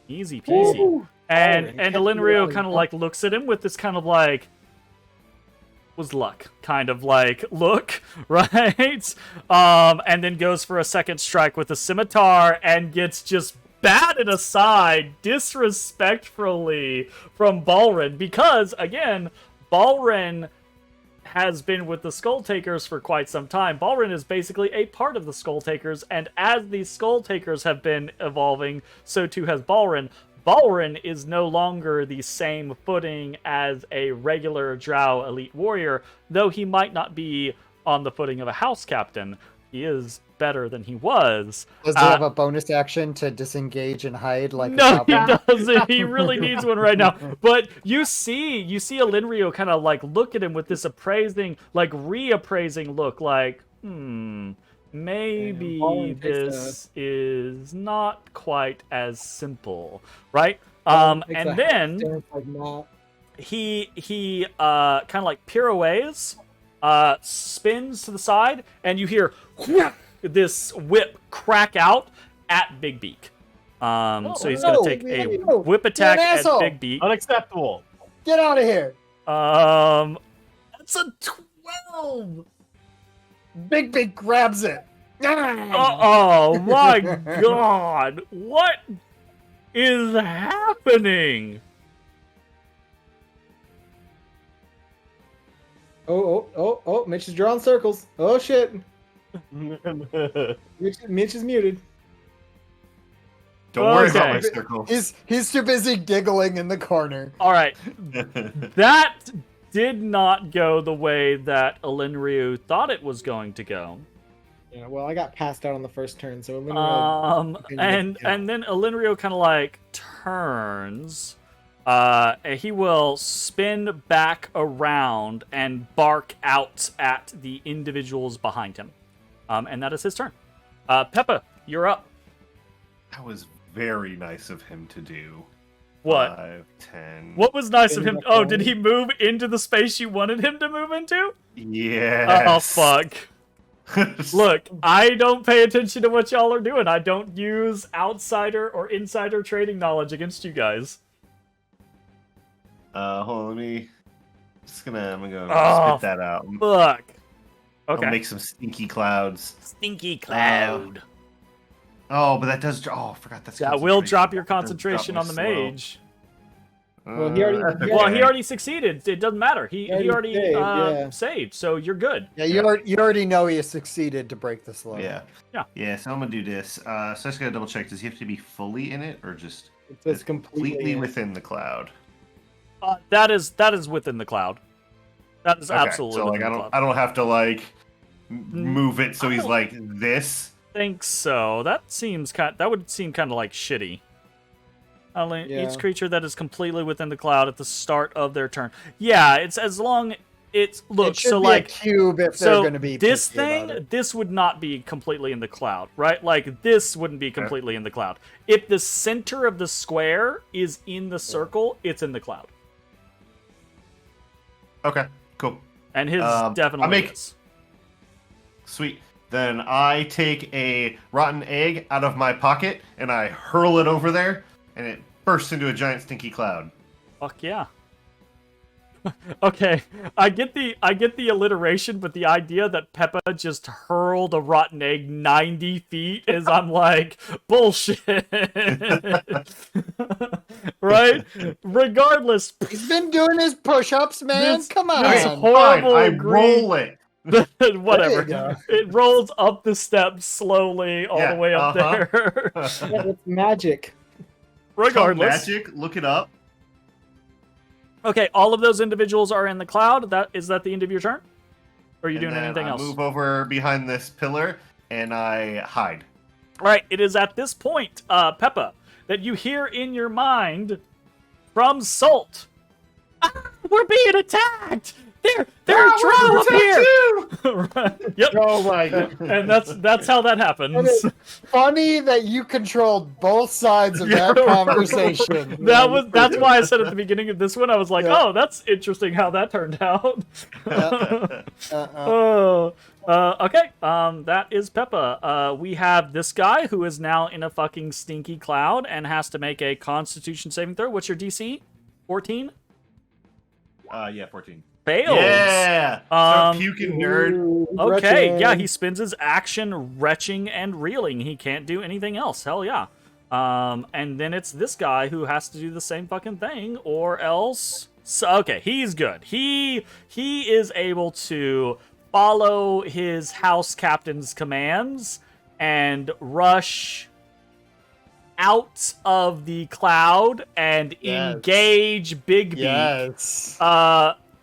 Easy peasy. And Balrin, Elenrio catch kind of you like looks at him with this kind of like, was luck kind of like look, right? And then goes for a second strike with a scimitar and gets just batted aside disrespectfully from Balrin, because again, Balrin has been with the Skull Takers for quite some time. Balrin is basically a part of the Skull Takers, and as these Skull Takers have been evolving, so too has Balrin. Balrin is no longer the same footing as a regular Drow elite warrior, though he might not be on the footing of a house captain. He is better than he was. Does he have a bonus action to disengage and hide like No, a he goblin? doesn't. He really needs one right now. But you see Elenrio kind of like look at him with this appraising, like reappraising look, like, maybe Balrin takes this is not quite as simple, right? Takes And a then stance like not. he kind of like pirouettes, spins to the side, and you hear this whip crack out at Big Beak. So he's no, gonna take a no, whip attack you're an at asshole. Big Beak. Unacceptable. Get out of here! That's a 12. Big grabs it. Oh my god! What is happening? Oh, Mitch is drawing circles. Oh shit. Mitch is muted. Don't worry about Okay. my circle. He's too busy giggling in the corner. All right, that did not go the way that Elenrio thought it was going to go. Yeah, well, I got passed out on the first turn, so And then Elenrio kind of like turns. And he will spin back around and bark out at the individuals behind him. And that is his turn. Peppa, you're up. That was very nice of him to do. What? 5, 10. What was nice of In him? the Oh, did corner. he move into the space you wanted him to move into? Yes. Oh, fuck. Look, I don't pay attention to what y'all are doing. I don't use outsider or insider trading knowledge against you guys. Hold on, I'm gonna go Oh, spit that out. Fuck. I'll Okay. make some stinky clouds. Stinky cloud. Oh, but that does. Oh, I forgot that's. That will drop your concentration. concentration on the mage. Well, he already- That's Well, okay. he already succeeded. It doesn't matter. He He already already saved, yeah. saved, so you're good. Yeah, you already know he has succeeded to break the slow. Yeah. Yeah. Yeah. So I'm gonna do this. So I just gotta double check. Does he have to be fully in it, or just It's completely within the cloud? That is within the cloud. That is Okay, absolutely So like within I the don't cloud. I don't have to like move it so he's like this. Think so. That would seem kind of like shitty. Yeah. Each creature that is completely within the cloud at the start of their turn. Yeah, it's as long it's look It should so be like a cube if they're so going to be this picky about thing it. this would not be completely in the cloud, right? Like this wouldn't be completely in the cloud. If the center of the square is in the circle, it's in the cloud. Okay. Cool. And his I definitely make- is. Sweet. Then I take a rotten egg out of my pocket and I hurl it over there, and it bursts into a giant stinky cloud. Fuck yeah. Okay, I get the alliteration, but the idea that Peppa just hurled a rotten egg 90 feet is, I'm like, bullshit. Right? Regardless, He's been doing his push-ups, man. This- Come on. this Okay, horrible fine. I green- roll it. Whatever. go. It rolls up the steps slowly all the Yeah, way up there. Yeah, it's magic. Regardless. Magic, look it up. Okay, all of those individuals are in the cloud. Is that the end of your turn? Or are you And doing then anything I else? move over behind this pillar and I hide. All right, it is at this point, Peppa, that you hear in your mind from Salt. Ah, we're being attacked! They're a drow up here! Right, yep. Oh my god. And that's how that happens. Funny that you controlled both sides of that Yeah, conversation. That's why I said at the beginning of this one, I was like, Yeah. oh, that's interesting how that turned out. Uh-uh. Okay, that is Peppa. We have this guy who is now in a fucking stinky cloud and has to make a Constitution saving throw. What's your DC? 14? Yeah, 14. Fails. Yeah! Start puking, nerd. Okay, yeah, he spends his action retching and reeling. He can't do anything else. Hell yeah. And then it's this guy who has to do the same fucking thing, or else. So, okay, he's good. He is able to follow his house captain's commands and rush out of the cloud and Yes. engage Big Beak. Yes.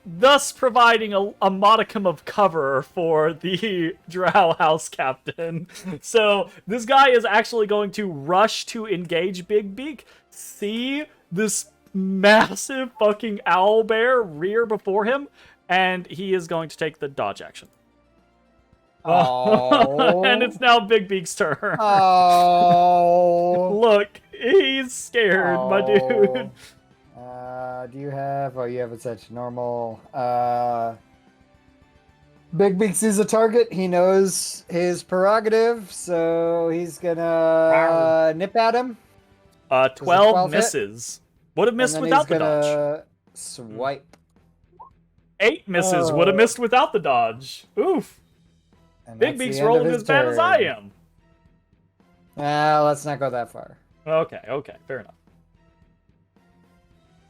Thus providing a modicum of cover for the drow house captain. So this guy is actually going to rush to engage Big Beak, see this massive fucking owl bear rear before him, and he is going to take the dodge action. Oh. And it's now Big Beak's turn. Oh. Look, he's scared, my dude. Do you have? Oh, you have it set to normal. Big Beak sees a target. He knows his prerogative, so he's gonna nip at him. 12 12 hit? misses. Would have missed and then without he's the dodge. gonna swipe. 8 misses. Would have missed without the dodge. Oof. And Big that's the Beak's end of rolling his as bad as I turn. am. Let's not go that far. Okay, fair enough.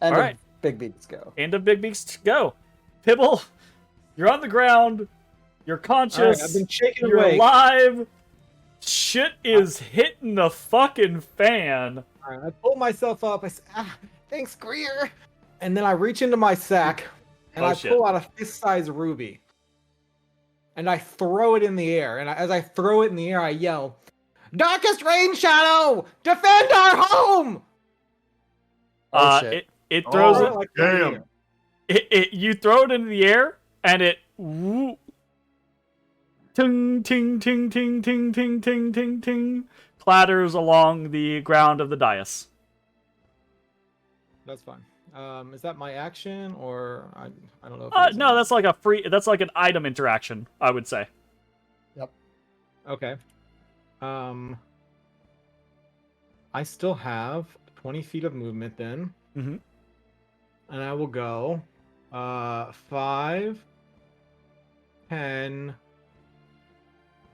End All of right. Big Beaks go. End of Big Beak's go. Pibble, you're on the ground. You're conscious. All right, I've been shaking You're awake. alive. Shit is hitting the fucking fan. All right, I pull myself up. I say, thanks, Greer. And then I reach into my sack and Oh, I shit. pull out a fist-sized ruby. And I throw it in the air. And as I throw it in the air, I yell, "Darkest Rain Shadow, defend our home!" Oh, shit. It throws Oh, it. Like damn. You throw it into the air and it woo, ting ting ting ting ting ting ting ting ting clatters along the ground of the dais. That's fine. Is that my action or I don't know. If it is. No, that's like a free. That's like an item interaction, I would say. Okay. I still have 20 feet of movement then. Mhm. And I will go 5, 10.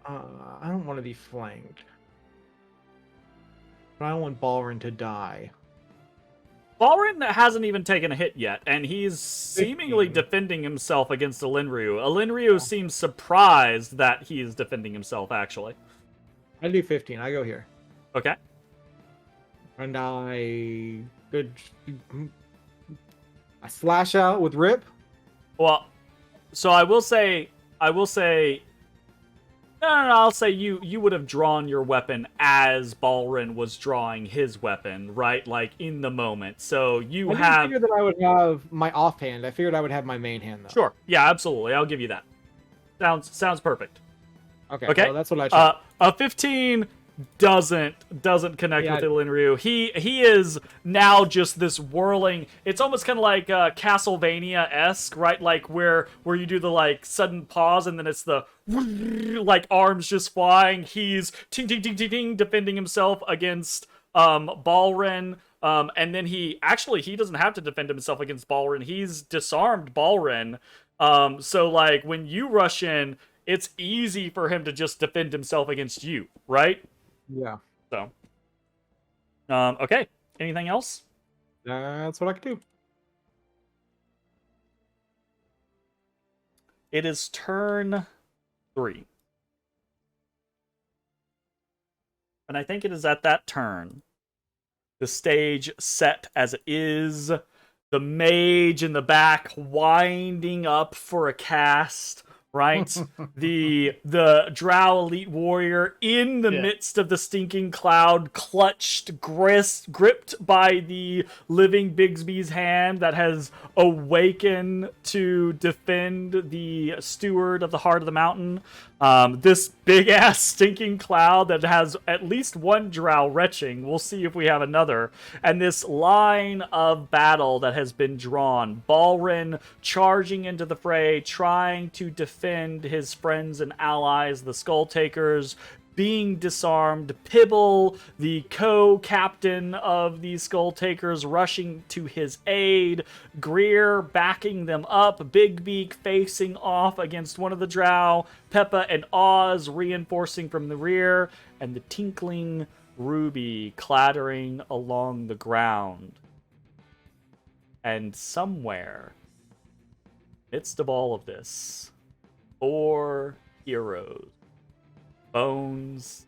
I don't want to be flanked. But I don't want Balrin to die. Balrin hasn't even taken a hit yet, and he's seemingly 15. defending himself against Elinryu. Elinryu seems surprised that he is defending himself, actually. I do 15. I go here. Okay. And I slash out with Rip. Well, so I will say, no, I'll say you would have drawn your weapon as Balrin was drawing his weapon, right? Like, in the moment. So you I didn't have... figure that I would have my offhand. I figured I would have my main hand, though. Sure. Yeah, absolutely. I'll give you that. Sounds perfect. Okay, Okay. well, that's what I checked. A 15 doesn't connect Yeah. with Elinryu. He is now just this whirling. It's almost kind of like Castlevania-esque, right? Like where you do the like sudden pause and then it's the like arms just flying. He's ting ting ting ting ting defending himself against Balrin. And then he doesn't have to defend himself against Balrin. He's disarmed Balrin. So like when you rush in, it's easy for him to just defend himself against you, right? Yeah, So, okay. Anything else? that's what I could do. it is turn 3. And I think it is at that turn, the stage set as it is, the mage in the back winding up for a cast, right? the drow elite warrior in the midst of the stinking cloud, clutched, gripped by the living Bigsby's hand that has awakened to defend the steward of the heart of the mountain. This big ass stinking cloud that has at least one drow retching. We'll see if we have another. And this line of battle that has been drawn. Balrin charging into the fray, trying to defend his friends and allies, the Skull Takers, being disarmed. Pibble, the co-captain of the Skull Takers, rushing to his aid. Greer backing them up. Bigbeak facing off against one of the drow. Peppa and Oz reinforcing from the rear. And the tinkling ruby clattering along the ground. And somewhere, midst of all of this, 4 heroes. Bones,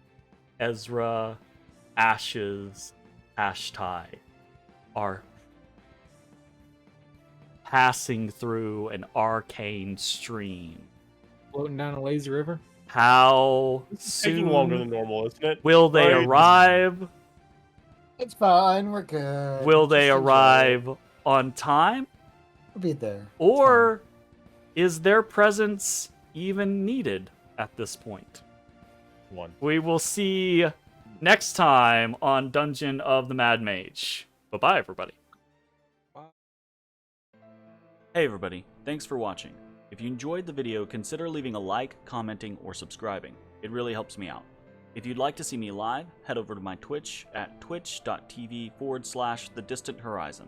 Ezrah, Ashes, Matashtai are passing through an arcane stream. Floating down a lazy river. How It's taking longer than normal, isn't it? will they Right. arrive? It's fine. We're good. Will they Just enjoy arrive it. on time? We'll be there. It's Or is their presence even needed at this point? One. We will see next time on Dungeon of the Mad Mage. Bye-bye, everybody. Hey, everybody. Thanks for watching. If you enjoyed the video, consider leaving a like, commenting, or subscribing. It really helps me out. If you'd like to see me live, head over to my Twitch at twitch.tv/thedistanthorizon.